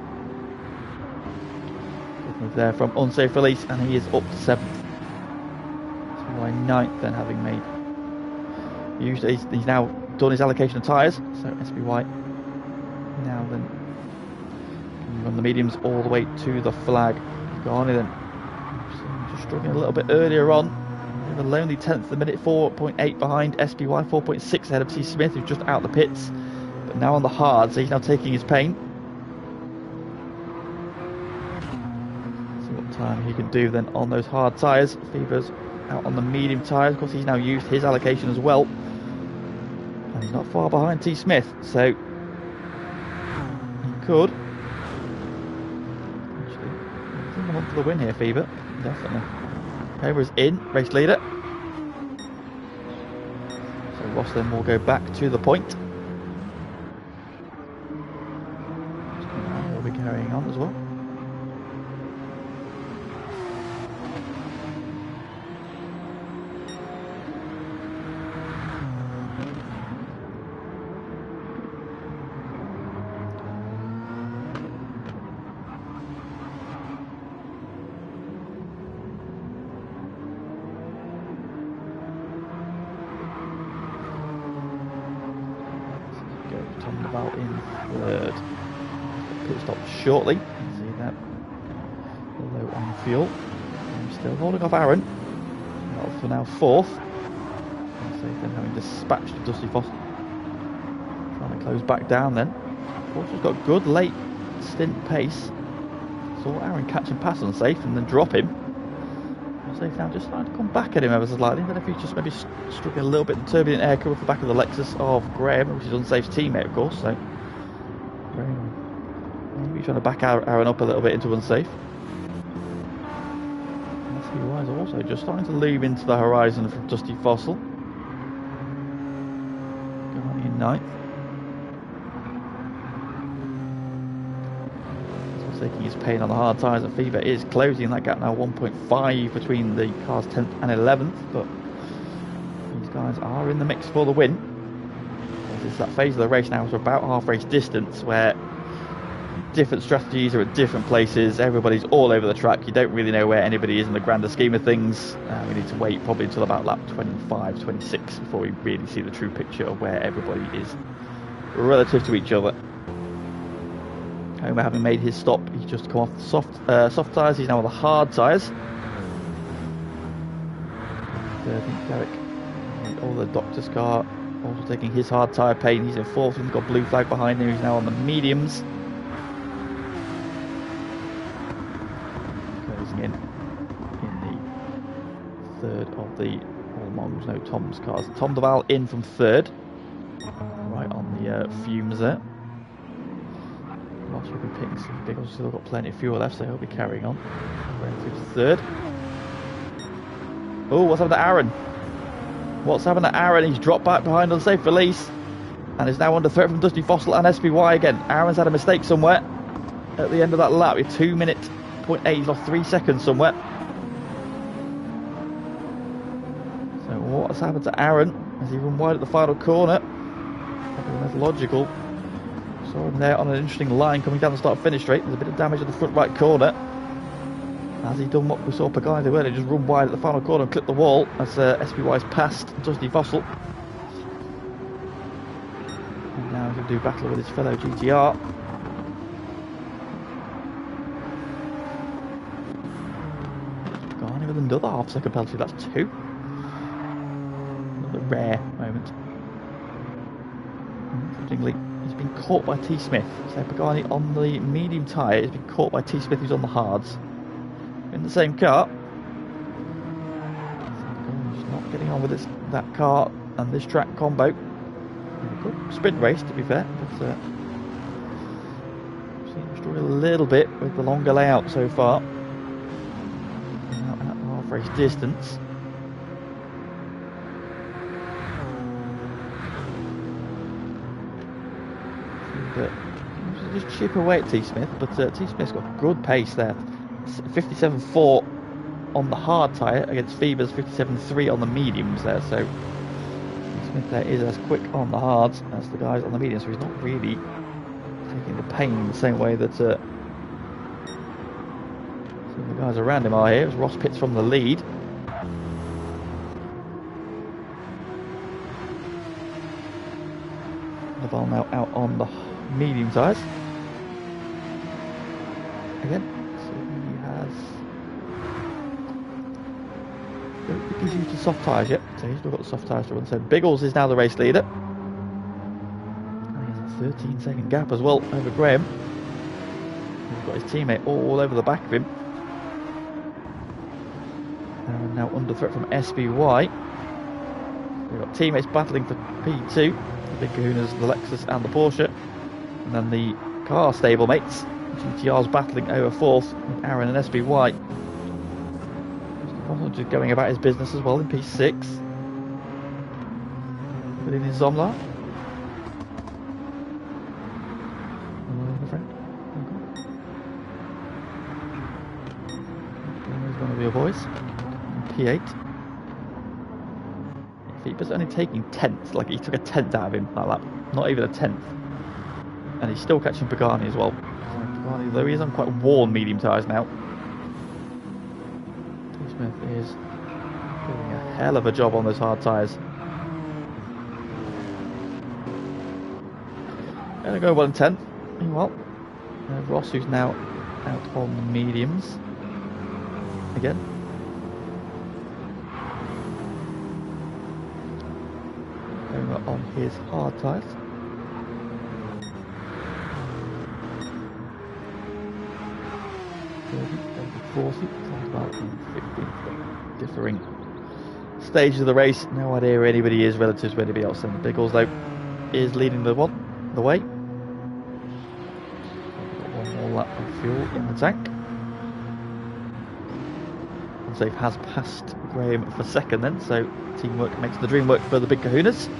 Good move there from Unsafe Release, and he is up to 7th. SBY 9th then, having made. Usually he's now done his allocation of tyres, so SBY now then can run the mediums all the way to the flag. Garney then just struggling a little bit earlier on. A lonely 10th the minute, 4.8 behind SBY, 4.6 ahead of T. Smith, who's just out the pits, but now on the hard, so he's now taking his pain. See what time he can do then on those hard tyres. Fever's out on the medium tyres. Of course, he's now used his allocation as well. And he's not far behind T. Smith, so he could actually come on for the win here, Fever. Definitely. Fever's in, race leader. So Ross then will go back to the point. He'll be carrying on as well. About in third. Pit stop shortly. See that low on fuel. I'm still holding off Aaron. Not for now fourth. So then having dispatched Dusty Fossil. Trying to close back down then. Fortune's got good late stint pace. Saw Aaron catch and pass Unsafe and then drop him. Unsafe now just starting to come back at him ever so slightly. I don't know if he's just maybe struck a little bit the turbulent air cover off the back of the Lexus of Graham, which is Unsafe's teammate, of course. So Graham maybe trying to back Aaron up a little bit into Unsafe. SBY is also just starting to loom into the horizon from Dusty Fossil. Going in 9th. Taking his pain on the hard tyres, and Fever is closing that gap now, 1.5 between the cars 10th and 11th, but these guys are in the mix for the win. It's that phase of the race now, so about half race distance, where different strategies are at different places, everybody's all over the track, you don't really know where anybody is in the grander scheme of things. We need to wait probably until about lap 25, 26 before we really see the true picture of where everybody is relative to each other. Homer having made his stop, he's just come off the soft tyres, he's now on the hard tyres. I think Derek, the doctor's car, also taking his hard tyre pain, he's in fourth, he's got blue flag behind him, he's now on the mediums. the Mongs, no, Tom's cars. Tom Duval in from third, right on the fumes there. Ross will be picking some big, still got plenty of fuel left, so he'll be carrying on. Going through to third. Oh, what's happened to Aaron? What's happened to Aaron? He's dropped back behind unsafe release and is now under threat from Dusty Fossil and SPY again. Aaron's had a mistake somewhere at the end of that lap with 2 minutes 0.8. He's lost 3 seconds somewhere. So what's happened to Aaron? Has he run wide at the final corner? That's logical. Saw him there on an interesting line coming down the start-finish straight. There's a bit of damage at the front right corner. Has he done what we saw Pagani do earlier? Just run wide at the final corner and clip the wall as SPY's passed Dusty Fossil. And now he's going to do battle with his fellow GTR. Pagani with another half-second penalty. That's 2. Another rare moment. Interestingly, he's been caught by T. Smith. So Pagani on the medium tyre has been caught by T. Smith, who's on the hards. In the same car. He's not getting on with that car and this track combo. Good sprint race, to be fair, but seems to struggle a little bit with the longer layout so far. Now at half race distance. Just chip away at T. Smith, but T. Smith's got good pace there. 57.4 on the hard tyre against Feber's 57.3 on the mediums there, so Smith there is as quick on the hards as the guys on the mediums, so he's not really taking the pain in the same way that some of the guys around him are here. As Ross pits from the lead. The ball now out on the medium tyres. Again. I don't think he's used the soft tyres yet, so he's still got the soft tyres to run. So Biggles is now the race leader. And he has a 13-second gap as well over Graham. He's got his teammate all over the back of him. And now under threat from SBY. We've got teammates battling for P2. The big kahunas, the Lexus and the Porsche. And then the car stablemates. GTR's battling over fourth with Aaron and SBY. Also just going about his business as well in P6. Put in his Zomlar. Friend. There's one of your boys. P8. Feeber's only taking 10th, like he took a 10th out of him like that. Not even a 10th. And he's still catching Pagani as well. So Pagani, though he is on quite worn medium tyres now. Smith is doing a hell of a job on those hard tyres. Gonna go 1 and 10. Meanwhile, Ross, who's now out on the mediums again. Going on his hard tyres. 40, about 15, differing stages of the race. No idea where anybody is relative to anybody else. And Biggles though is leading the way. Got one more lap of fuel in the tank. Unsafe has passed Graham for second then, so teamwork makes the dream work for the big kahunas. So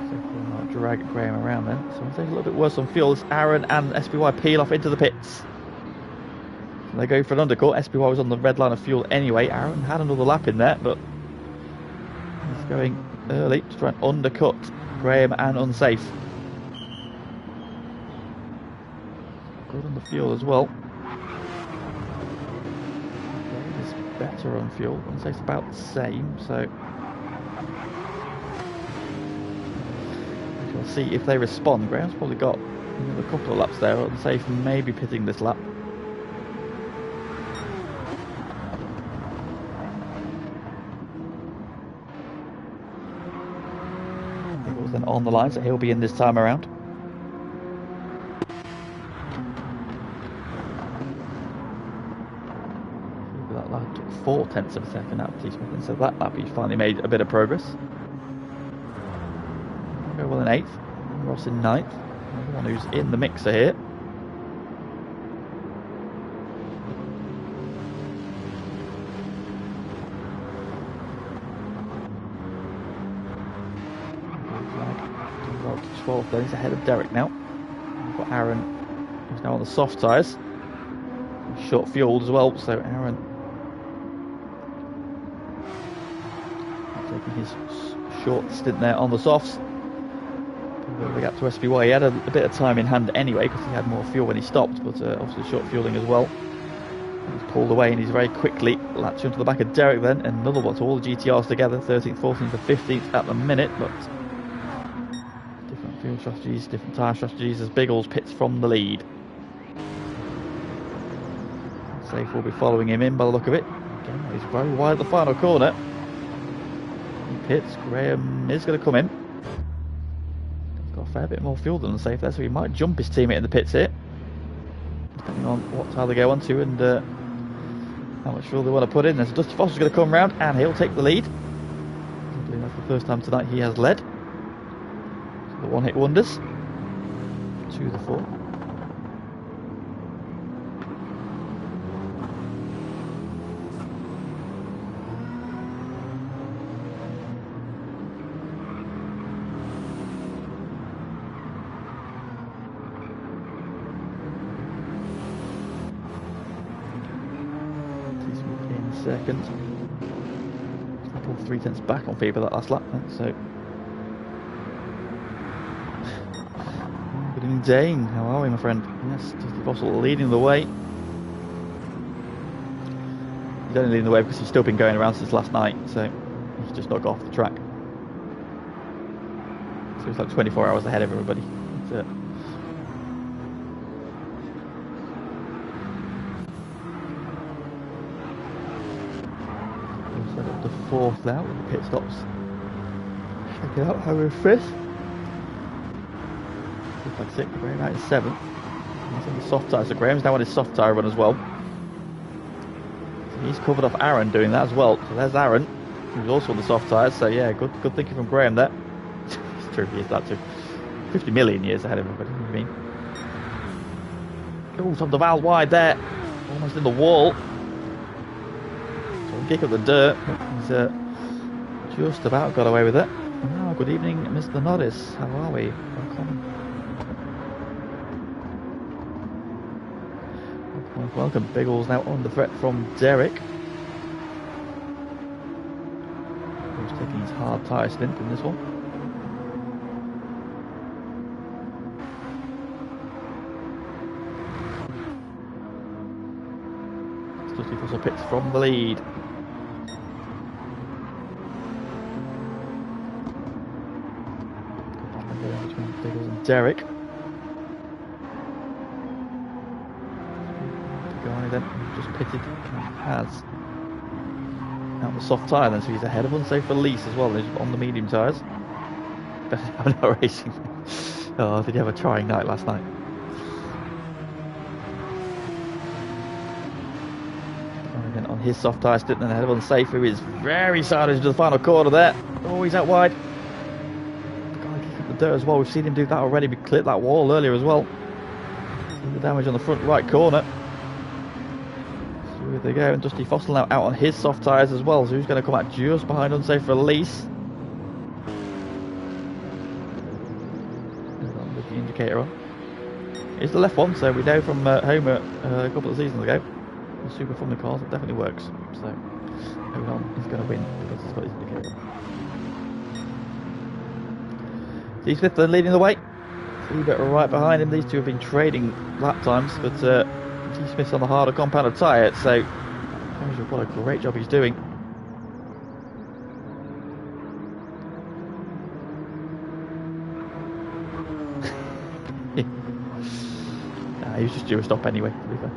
we'll not drag Graham around then. So Unsafe's a little bit worse on fuel as Aaron and SPY peel off into the pits. They go for an undercut. SPY was on the red line of fuel anyway. Aaron had another lap in there, but he's going early to try and undercut Graham and Unsafe. Good on the fuel as well. Graham is better on fuel. Unsafe's about the same, so we'll see if they respond. Graham's probably got another couple of laps there. Unsafe maybe pitting this lap. Then on the line, so he'll be in this time around. That lad took 0.4 of a second out of T. Smith, and so that he's finally made a bit of progress. Go well in 8th, Ross in 9th, the one who's in the mixer here. Well, 12th then, he's ahead of Derek now. We've got Aaron, who's now on the soft tyres. Short fueled as well, so Aaron taking his short stint there on the softs. The gap to SPY, he had a bit of time in hand anyway because he had more fuel when he stopped, but obviously short fueling as well. He's pulled away and he's very quickly latching onto the back of Derek then, and another one, so all the GTRs together, 13th, 14th and 15th at the minute, but different fuel strategies, different tyre strategies as Biggles pits from the lead. Safe will be following him in by the look of it. Again, he's very wide at the final corner. He pits. Graham is going to come in. He's got a fair bit more fuel than Safe there, so he might jump his teammate in the pits here. Depending on what tire they go onto and how much fuel they want to put in. There's Dusty Foster's going to come round and he'll take the lead. I believe that's the first time tonight he has led. So the one-hit wonders. 2 the 4. Second. I pulled 3/10 back on Fever that last lap, so. Good evening, Dane. How are we, my friend? Yes, Dusty Fossil leading the way. He's only leading the way because he's still been going around since last night, so he's just not got off the track. So he's like 24 hours ahead of everybody. That's it. The 4th now with the pit stops. Check it out, how we're 5th. Looks like 6th, Graham out in 7th. He's on the soft tyre, so Graham's now on his soft tyre run as well. So he's covered off Aaron doing that as well. So there's Aaron, who's also on the soft tyres, so yeah, good thinking from Graham there. It's true, he is that too. 50 million years ahead of everybody, what do you mean? Oh, Tom DeVal wide there, almost in the wall. Kick up the dirt. He's just about got away with it. Oh, good evening, Mr. Norris. How are we? Welcome. Welcome. Biggles now on the threat from Derek. He's taking his hard tyre stint in this one. Dusty Fossil pits from the lead. Biggles and Derek. The guy then just pitted has out the soft tyre then, so he's ahead of Unsafe Release as well. He's on the medium tyres. Better have no racing. Oh, did you have a trying night last night? And on his soft tyre stint, then ahead of Unsafe, who is very savage to the final corner there. Oh, he's out wide. Dirt as well. We've seen him do that already. We clipped that wall earlier as well. See the damage on the front right corner. So here they go, and Dusty Fossil now out on his soft tyres as well. So who's going to come out just behind Unsafe Release? With the indicator on. It's the left one, so we know from Homer a couple of seasons ago. The super from the cars, it definitely works. So moving on, he's going to win because he's got his indicator on. T. Smith then leading the way. Fever right behind him. These two have been trading lap times, but T. Smith's on the harder compounded tyre, so what a great job he's doing. He was just due a stop anyway, to be fair.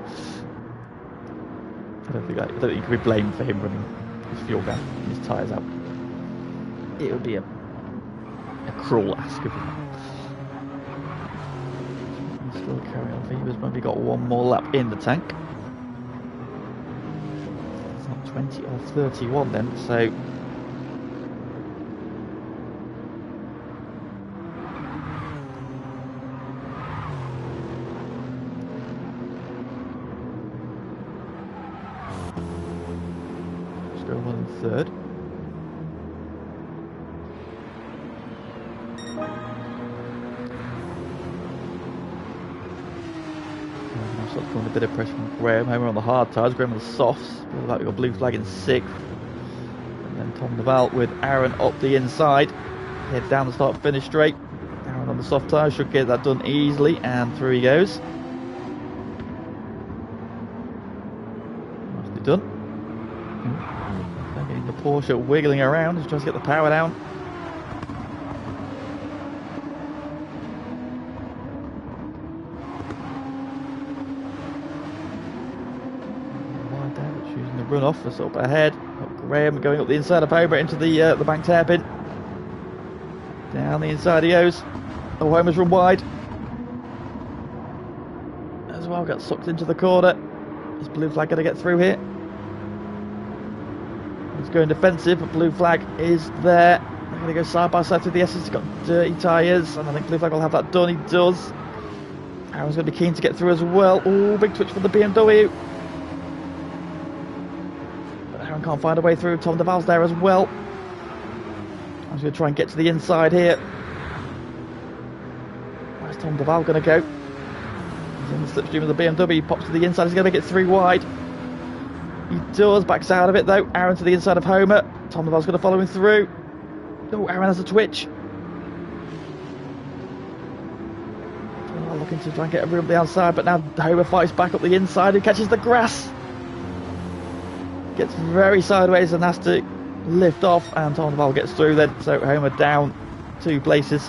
I don't think he can be blamed for him running his fuel down and his tyres out. It would be a cruel ask of him. Still carrying on. Fever's maybe got one more lap in the tank. It's not 20 or 31 then, so let's go 1 and 3rd. So it's going a bit of pressure from Graham. Homer on the hard tyres, Graham on the softs. Like we've got blue flag in 6th. And then Tom Deval with Aaron up the inside. Head down the start finish straight. Aaron on the soft tyres should get that done easily, and through he goes. Nicely done. Getting the Porsche wiggling around as he tries to get the power down. Choosing the run off, that's up ahead. Graham going up the inside of Homer into the banked hairpin. Down the inside he goes. Oh, Homer's run wide. As well, got sucked into the corner. Is blue flag going to get through here? He's going defensive, but blue flag is there. They're going to go side by side through the S's. He's got dirty tyres, and I think blue flag will have that done. He does. Aaron's going to be keen to get through as well. Oh, big twitch for the BMW. Can't find a way through. Tom Deval's there as well. I'm just going to try and get to the inside here. Where's Tom Deval going to go? He's in the slipstream of the BMW. He pops to the inside. He's going to make it 3 wide. He does. Backs out of it though. Aaron to the inside of Homer. Tom Deval's going to follow him through. Oh, Aaron has a twitch. Tom Deval looking to try and get a room up the outside, but now Homer fights back up the inside. He catches the grass. Gets very sideways and has to lift off, and Tom Deval gets through then. So Homer down 2 places.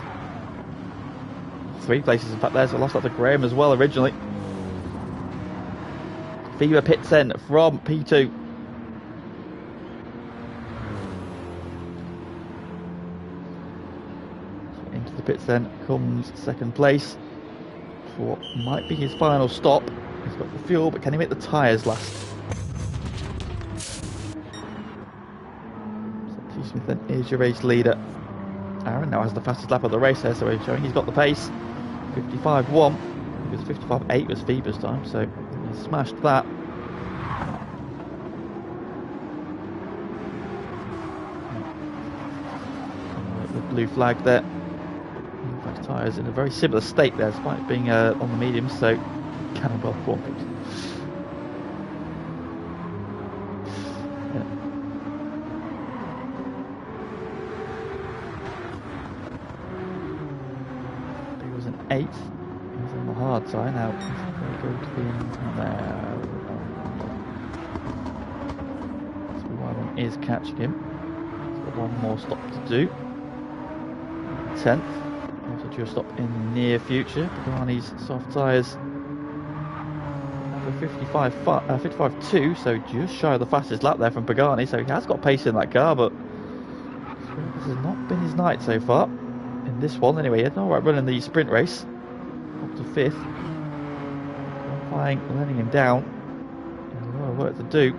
3 places in fact there, so lost that to Graham as well originally. Fever pits then from P2. So into the pits then comes 2nd place for what might be his final stop. He's got the fuel, but can he make the tyres last? Smith then is your race leader. Aaron now has the fastest lap of the race there, so he's showing he's got the pace. 55.1. It was 55.8 was Fever's time, so he smashed that. The blue flag there. Blue flag tyres in a very similar state there, despite being on the mediums, so can well go on. Eighth. He's on the hard side now. He's going to go to the end there. So one is catching him. He's got one more stop to do. 10th. Also due a stop in the near future. Pagani's soft tyres have a 55.2, so just shy of the fastest lap there from Pagani. So he has got pace in that car, but this has not been his night so far. In this one anyway, he had an alright run in the sprint race up to 5th. Qualifying, letting him down. He has a lot of work to do.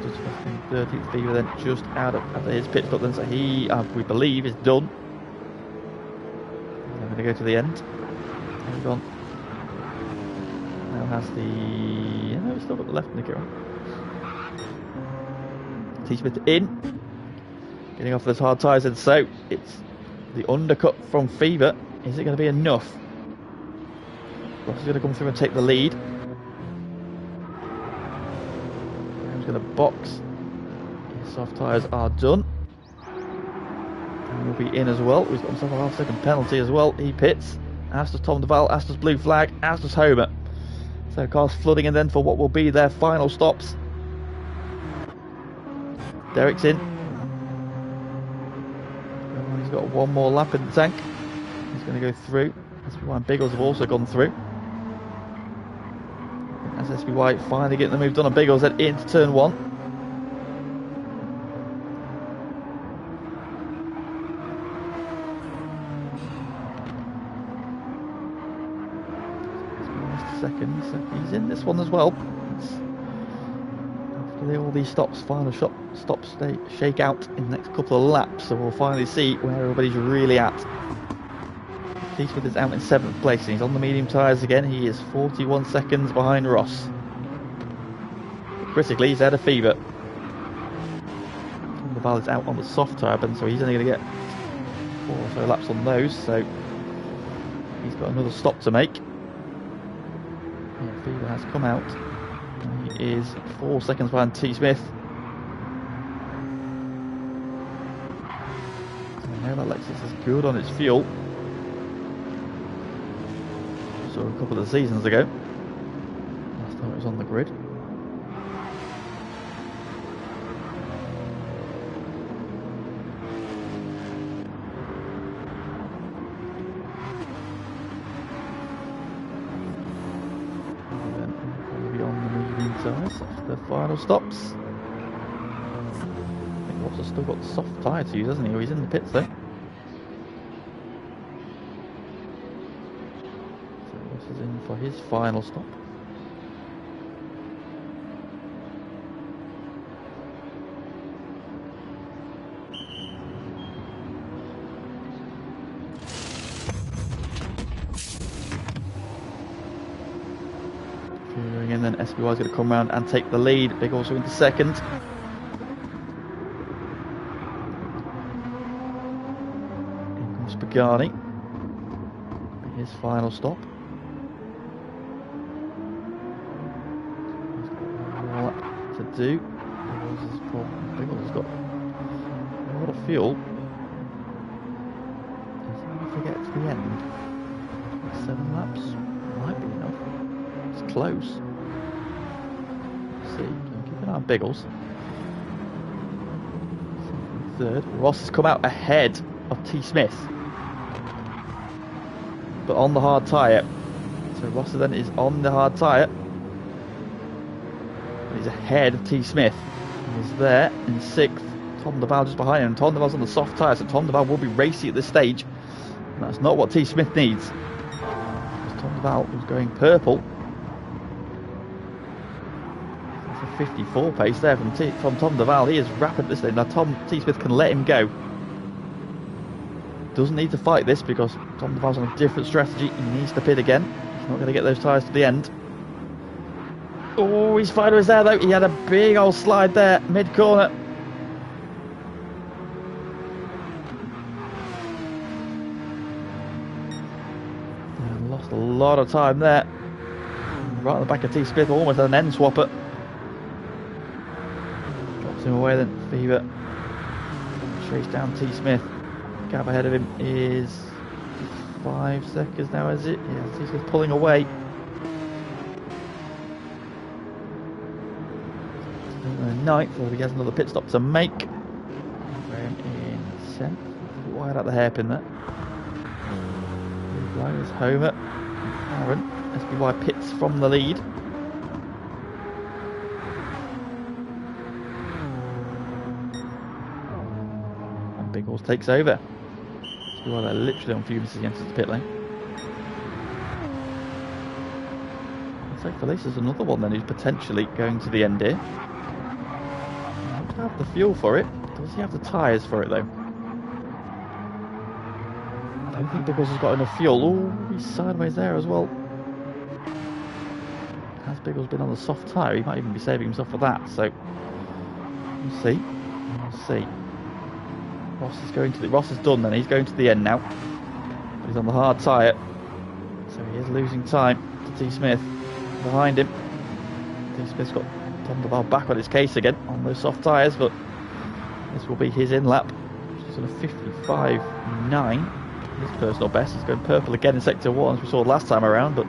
Just 13th Fever then just out of his pit stop then, so he we believe is done. I'm going to go to the end. Hang on. Now has the no, he's still got the left indicator on. T-Smith in, getting off those hard tyres, and so it's the undercut from Fever. Is it going to be enough? Ross is going to come through and take the lead. Graham's going to box. His soft tyres are done. And he'll be in as well. He's got himself a half-second penalty as well. He pits. As does Tom Deval, as does blue flag, as does Homer. So cars flooding in then for what will be their final stops. Derek's in. He's got one more lap in the tank. He's going to go through. SPY and Biggles have also gone through. As SPY finally getting the move done on Biggles, then into turn 1. seconds. So he's in this one as well. After all these stops, final stops shake out in the next couple of laps, so we'll finally see where everybody's really at. T-Smith is out in 7th place and he's on the medium tyres again. He is 41 seconds behind Ross. Critically, he's had a fever. The Val is out on the soft tyre, so he's only going to get 4 or so laps on those, so he's got another stop to make. Yeah, Fever has come out. He is 4 seconds behind T-Smith. So now that Lexus is good on its fuel. Saw a couple of seasons ago. Last time it was on the grid. The final stops. I think Ross has still got the soft tyre to use, hasn't he? Or he's in the pits though. So Ross is in for his final stop. And then SBY is going to come round and take the lead. Big also into second. In comes Pagani. His final stop. He's got a lot to do. Big has got a lot of fuel. Is he going to get to the end? 7 laps? Might be enough. It's close. Keep an eye on Biggles. 3rd. Ross has come out ahead of T-Smith, but on the hard tyre. So Ross then is on the hard tyre. He's ahead of T-Smith. He's there in 6th. Tom DeVal just behind him. Tom DeVal's on the soft tyre, so Tom DeVal will be racy at this stage. And that's not what T-Smith needs. Because Tom DeVal was going purple. 54 pace there from Tom DeVal. He is rapid at this stage. Now T-Smith can let him go. Doesn't need to fight this because Tom DeVal's on a different strategy. He needs to pit again. He's not going to get those tyres to the end. Oh, his fighter was there though. He had a big old slide there, mid-corner. And lost a lot of time there. Right on the back of T-Smith, almost had an end swapper. Him away then, Fever. Chase down T-Smith. Gap ahead of him is 5 seconds now, is it? Yeah, T-Smith pulling away. 9th, so he has another pit stop to make. Graham in 10th. Wide out the hairpin there. Blue is Homer. Aaron. SBY pits from the lead. Big Horse takes over. Well, they're literally on fumes against the pit lane. So Felicia's another one then who's potentially going to the end here. He does have the fuel for it. Does he have the tyres for it though? I don't think Big Horse has got enough fuel. Oh, he's sideways there as well. Has Big Horse been on the soft tyre? He might even be saving himself for that. So we'll see. We'll see. Ross is done then, he's going to the end now. He's on the hard tyre. So he is losing time to T-Smith. Behind him. T-Smith's got Tom DeVal back on his case again on those soft tyres, but this will be his in-lap. He's on a 55.9. His personal best. He's going purple again in Sector 1 as we saw last time around, but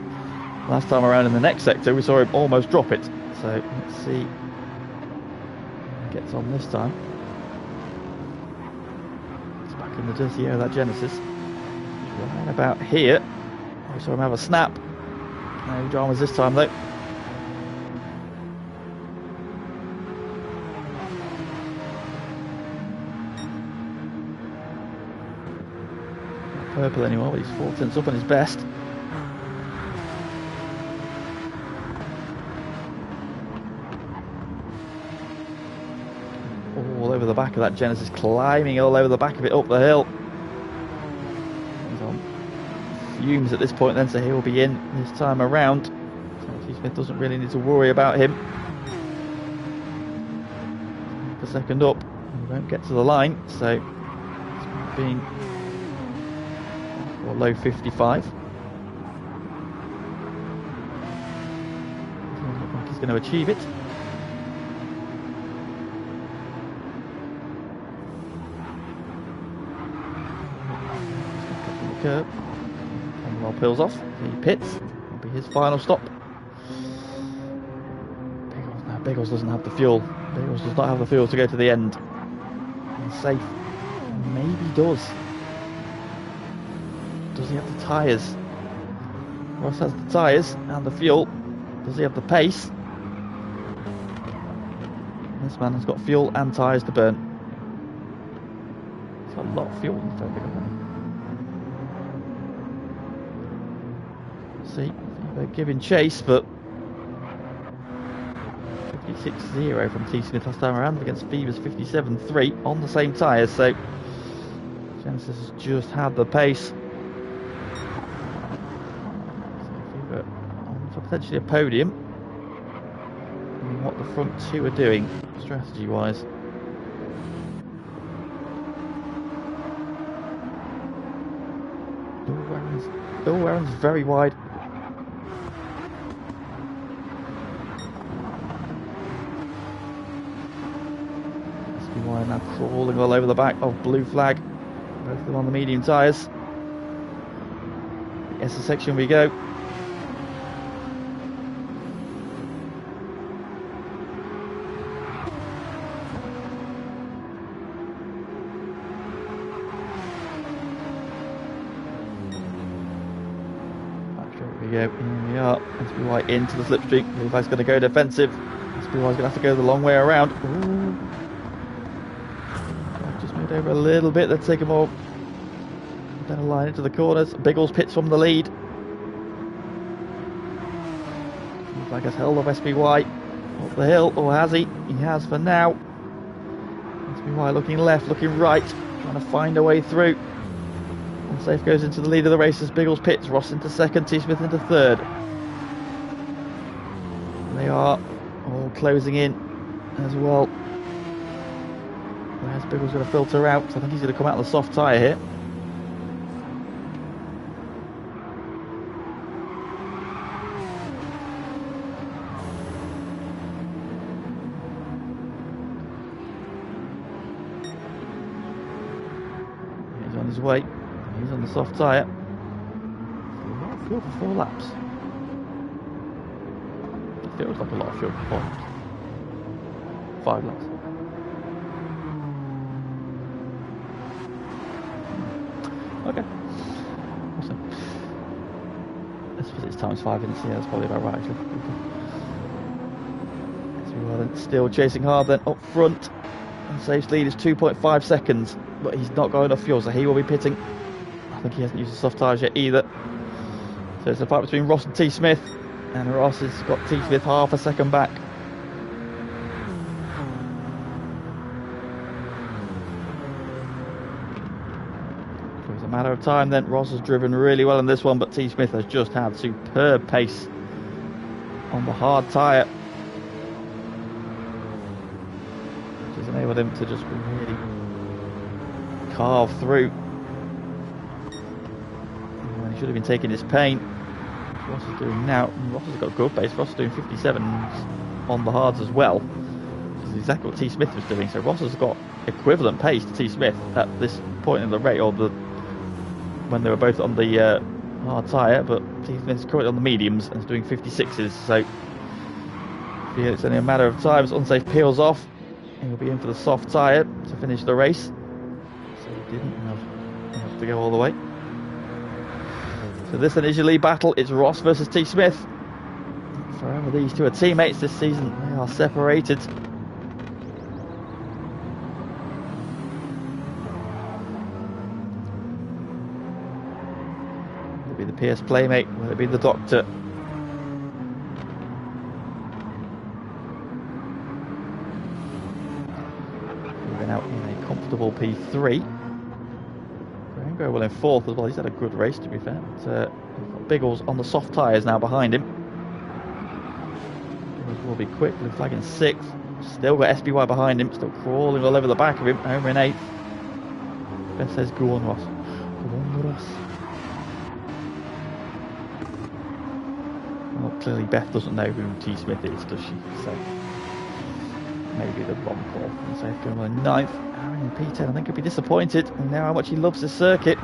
last time around in the next sector we saw him almost drop it. So let's see how he gets on this time. In the dirty air of that Genesis. Right about here. We saw him have a snap. No dramas this time though. Not purple anymore, but he's 4 tenths up on his best. all over the back of that Genesis, climbing all over the back of it up the hill. He's on fumes at this point then, so he'll be in this time around. So T-Smith doesn't really need to worry about him. For second up, he won't get to the line, so it's been low 55. Doesn't look like he's going to achieve it. Curb. And while peels off, he pits. Will be his final stop. Biggles, no, Biggles doesn't have the fuel. Biggles does not have the fuel to go to the end. And safe. Maybe does. Does he have the tyres? Ross has the tyres and the fuel. Does he have the pace? This man has got fuel and tyres to burn. It's a lot of fuel in fact. See, they're giving chase, but 56.0 from T-Smith last time around against Fever's 57.3 on the same tyres, so Genesis has just had the pace. So Fever on for potentially a podium. And what the front two are doing, strategy-wise. Bill Warren's very wide. SBY now crawling all over the back of Blue Flag. Both of them on the medium tyres. The S section we go. Here we are. SBY into the slipstream. Blue Flag's going to go defensive. SBY's going to have to go the long way around. Ooh. Just moved over a little bit. Let's take a more better line into the corners. Biggles pits from the lead. Blue Flag has held off SBY up the hill, or has he? He has for now. SBY looking left, looking right, trying to find a way through. Safe goes into the lead of the race as Biggles pits. Ross into second, T-Smith into third. They are all closing in as well. Where's Biggles going to filter out? I think he's going to come out of the soft tyre here. He's on his way. He's on the soft tyre. Fuel for 4 laps. It feels like a lot of fuel for 4 laps. 5 laps. Okay. Awesome. I suppose it's times 5 minutes. Yeah, that's probably about right actually. Okay. Still chasing hard then up front. And Safe's lead is 2.5 seconds. But he's not got enough fuel, so he will be pitting. I think he hasn't used the soft tyres yet either. So it's a fight between Ross and T-Smith. And Ross has got T-Smith half a second back. So it's a matter of time then. Ross has driven really well in this one, but T-Smith has just had superb pace on the hard tyre, which has enabled him to just really carve through. Should have been taking his pain. Ross is doing now. Ross has got a good pace. Ross is doing 57 on the hards as well, which is exactly what T. Smith was doing. So Ross has got equivalent pace to T. Smith at this point in the race, or when they were both on the hard tyre. But T. Smith is currently on the mediums and is doing 56s. So it's only a matter of time as Unsafe peels off. He'll be in for the soft tyre to finish the race. So he didn't have to go all the way. So this then is your lead battle. It's Ross versus T. Smith. Forever these two are teammates this season. They are separated. Will it be the PS Playmate? Will it be the Doctor? now in a comfortable P3. Graham go well in 4th as well. He's had a good race, to be fair. But, we've got Biggles on the soft tyres now behind him. Biggles will be quick. Blue flag in 6th. Still got SBY behind him. Still crawling all over the back of him. Homer in 8th. Beth says, go on, Ross. Go on, Ross. Well, clearly Beth doesn't know who T. Smith is, does she? So maybe the wrong call. So going well in 9th. Aaron in P10, I think he'll be disappointed. We know how much he loves this circuit.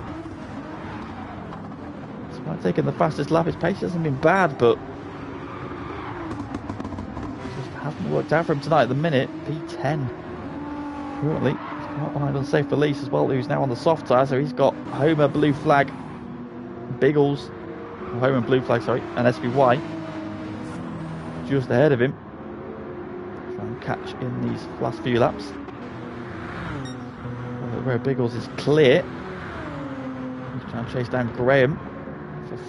Despite taking the fastest lap, his pace hasn't been bad, but it just hasn't worked out for him tonight at the minute. P10. Currently, he's come up behind Unsafe Release as well, who's now on the soft tyre, so he's got Homer, Blue Flag, Biggles, Homer and Blue Flag, sorry, and SBY just ahead of him. Try and catch in these last few laps. Where Biggles is clear. He's trying to chase down Graham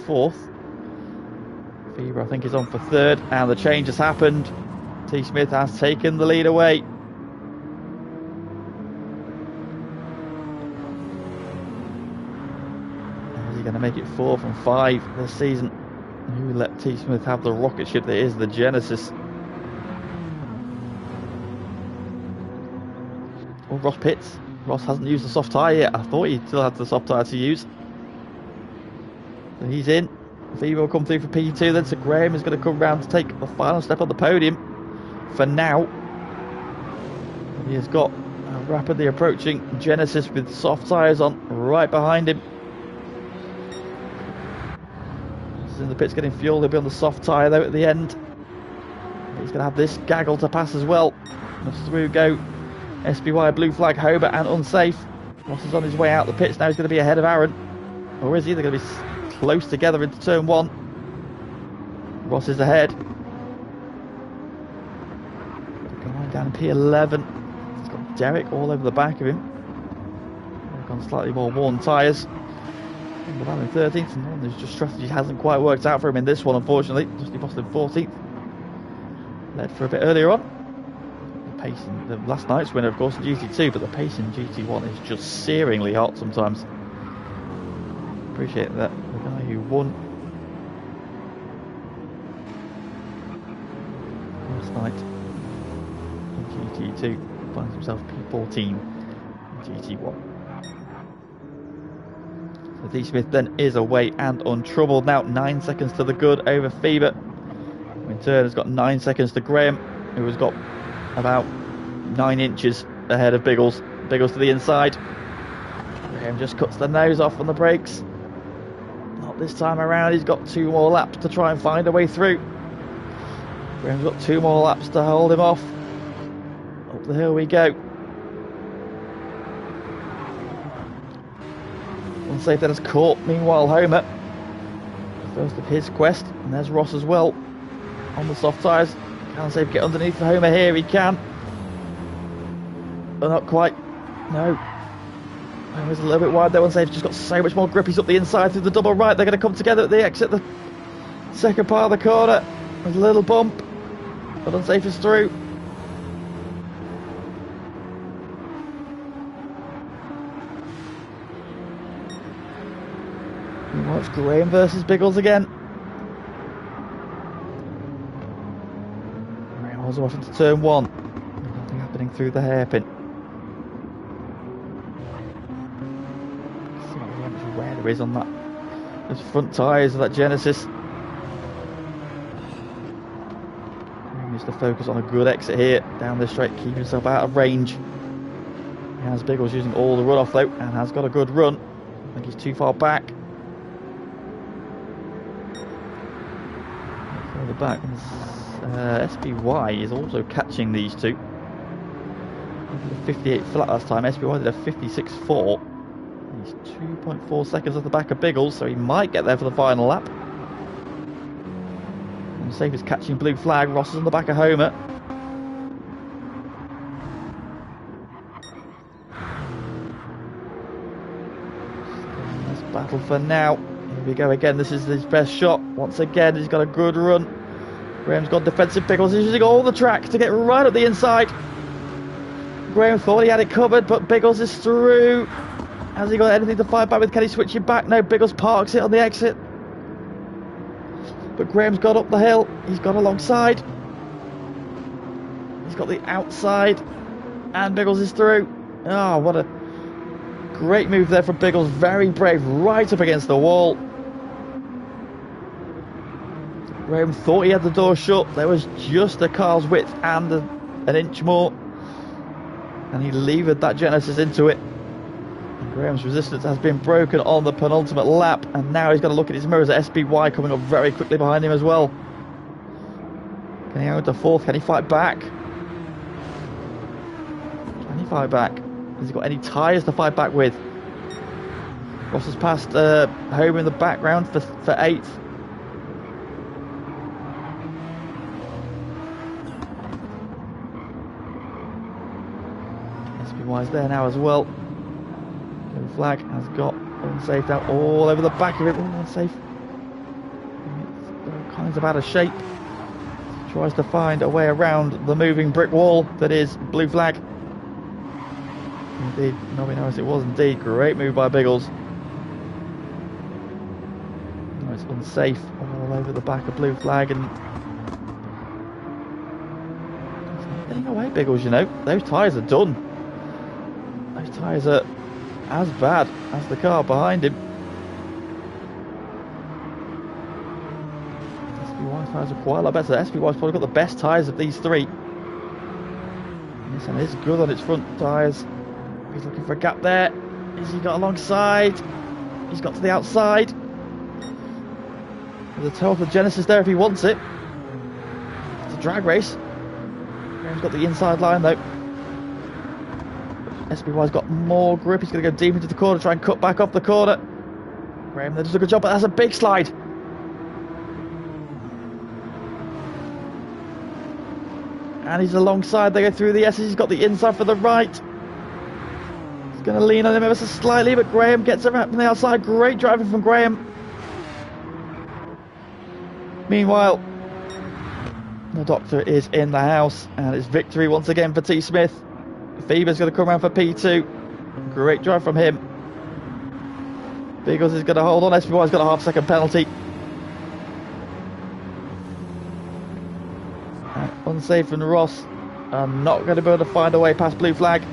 for 4th. Fever, I think, is on for 3rd, and the change has happened. T. Smith has taken the lead away. Is he going to make it 4 from 5 this season? Who let T. Smith have the rocket ship that is the Genesis? Oh, Ross pits. Ross hasn't used the soft tyre yet. I thought he still had the soft tyre to use. So he's in. Fever will come through for P2 then, so Graham is going to come round to take the final step on the podium. For now, he has got a rapidly approaching Genesis with soft tyres on right behind him. He's in the pits getting fuel. He'll be on the soft tyre though at the end. He's going to have this gaggle to pass as well. And through go SBY, Blue Flag, Hober and Unsafe. Ross is on his way out the pits. Now he's going to be ahead of Aaron. Or is he? They're going to be close together into turn 1. Ross is ahead. Going down P11. He's got Derek all over the back of him. They've gone slightly more worn tyres. In 13th, and there's just strategy hasn't quite worked out for him in this one, unfortunately. Justy Boston 14th. Led for a bit earlier on. Pace in the last night's winner, of course, in GT2, but the pace in GT1 is just searingly hot sometimes. Appreciate that. The guy who won last night in GT2 finds himself P14 in GT1. So D. Smith then is away and untroubled now. 9 seconds to the good over Fever. In turn has got 9 seconds to Graham, who has got about 9 inches ahead of Biggles. Biggles to the inside. Graham just cuts the nose off on the brakes. Not this time around. He's got 2 more laps to try and find a way through. Graham's got 2 more laps to hold him off. Up the hill we go. Unsafe that has caught. Meanwhile, Homer, first of his quest, and there's Ross as well on the soft tyres. Can Unsafe get underneath for Homer here? He can, but not quite. No, Homer's a little bit wide there. Unsafe's just got so much more grip. He's up the inside through the double right. They're going to come together at the exit, the second part of the corner. There's a little bump, but Unsafe is through. Watch Graham versus Biggles again. Graham also off into turn 1. Nothing happening through the hairpin. See how much wear there is on that. Those front tyres of that Genesis. Graham needs to focus on a good exit here. Down this straight, keep himself out of range. He has Biggles using all the runoff though, and has got a good run. I think he's too far back. The back, SBY is also catching these two. He did a 58 flat last time. SBY did a 56.4. He's 2.4 seconds off the back of Biggles, so he might get there for the final lap. Unsafe is catching Blue Flag. Ross is on the back of Homer. Nice battle for now. Here we go again. This is his best shot. Once again, he's got a good run. Graham's got defensive Biggles. He's using all the track to get right up the inside. Graham thought he had it covered, but Biggles is through. Has he got anything to fight back with? Can he switch it back? No, Biggles parks it on the exit. But Graham's got up the hill. He's got alongside. He's got the outside. And Biggles is through. Oh, what a great move there from Biggles. Very brave, right up against the wall. Graham thought he had the door shut. There was just a car's width and an inch more. And he levered that Genesis into it. And Graham's resistance has been broken on the penultimate lap. And now he's got to look at his mirrors at SBY coming up very quickly behind him as well. Can he go to fourth? Can he fight back? Can he fight back? Has he got any tyres to fight back with? Ross has passed Homer in the background for eighth. SBY's there now as well. The flag has got unsafe out all over the back of it. Unsafe. It's all kinds of out of shape. Tries to find a way around the moving brick wall that is blue flag. Indeed, nobody knows it was indeed. Great move by Biggles. No, it's unsafe all over the back of blue flag, and it's not getting away, Biggles, you know. Those tyres are done. Those tyres are as bad as the car behind him. SBY tyres are quite a lot better. SBY's probably got the best tyres of these three. Nissan is good on its front tyres. He's looking for a gap there. Has he got alongside? He's got to the outside. There's a tow for Genesis there if he wants it. It's a drag race. Graham's got the inside line though. SBY's got more grip. He's going to go deep into the corner, try and cut back off the corner. Graham does a good job, but that's a big slide. And he's alongside. They go through the S's. He's got the inside for the right. He's going to lean on him ever so slightly, but Graham gets around from the outside. Great driving from Graham. Meanwhile, the doctor is in the house, and it's victory once again for T. Smith. Feber's going to come around for P2. Great drive from him. Biggles is going to hold on. SBY's got a half-second penalty. And unsafe and Ross are not going to be able to find a way past blue flag.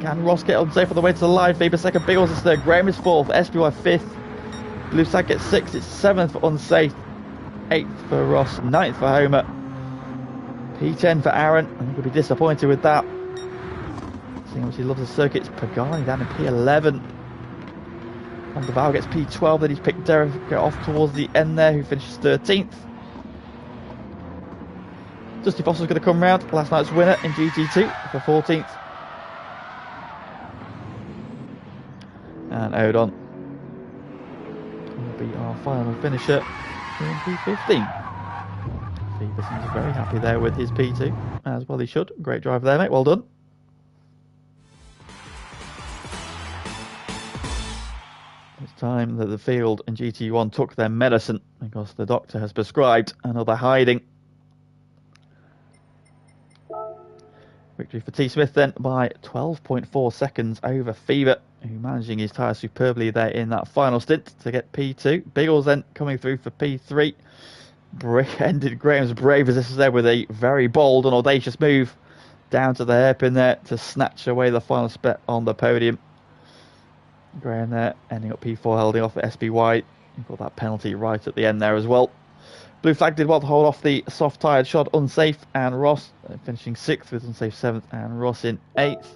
Can Ross get unsafe on the way to the line? Feber second. Biggles is third. Graham is fourth. SBY fifth. Blue flag gets sixth. It's seventh for unsafe. Eighth for Ross. Ninth for Homer. P10 for Aaron. I think he'll be disappointed with that. Seeing how much he loves the circuit. It's Pagani down in P11. Van der Vaal gets P12. Then he's picked Derek off towards the end there, who finishes 13th. Dusty Fossil's going to come round. Last night's winner in GT2 for 14th. And Odon will be our final finisher in P15. Fever seems very happy there with his P2, as well he should. Great drive there, mate. Well done. It's time that the field and GT1 took their medicine, because the doctor has prescribed another hiding. Victory for T. Smith then by 12.4 seconds over Fever, who managing his tyres superbly there in that final stint to get P2. Biggles then coming through for P3. Ended Graham's brave resistance there with a very bold and audacious move down to the hairpin there to snatch away the final spot on the podium. Graham there ending up P4, holding off at SBY. You've got that penalty right at the end there as well. Blue flag did well to hold off the soft tyred shot unsafe, and Ross finishing 6th with unsafe 7th, and Ross in 8th.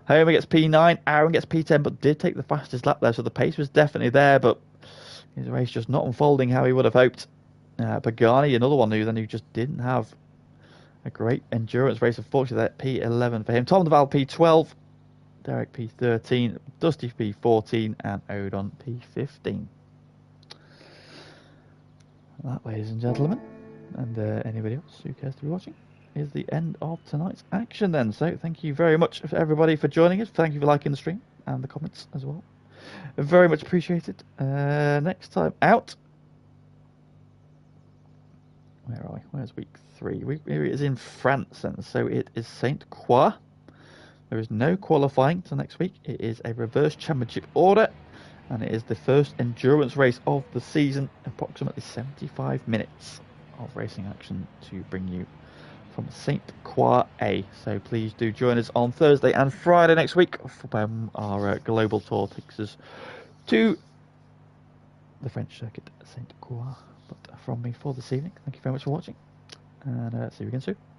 Homer gets P9, Aaron gets P10, but did take the fastest lap there, so the pace was definitely there, but his race just not unfolding how he would have hoped. Pagani, another one who just didn't have a great endurance race, unfortunately. That P11 for him. Tom Duval P12, Derek P13, Dusty P14, and Odon P15. That, ladies and gentlemen, and anybody else who cares to be watching, is the end of tonight's action then. So thank you very much for everybody for joining us. Thank you for liking the stream and the comments as well. Very much appreciated. Next time out, where are we? Where's week 3? It is in France, and so it is Saint Croix. There is no qualifying till next week. It is a reverse championship order, and it is the first endurance race of the season. Approximately 75 minutes of racing action to bring you from St. Croix A. So please do join us on Thursday and Friday next week for our global tour takes us to the French circuit, St. Croix. But from me for this evening, thank you very much for watching, and see you again soon.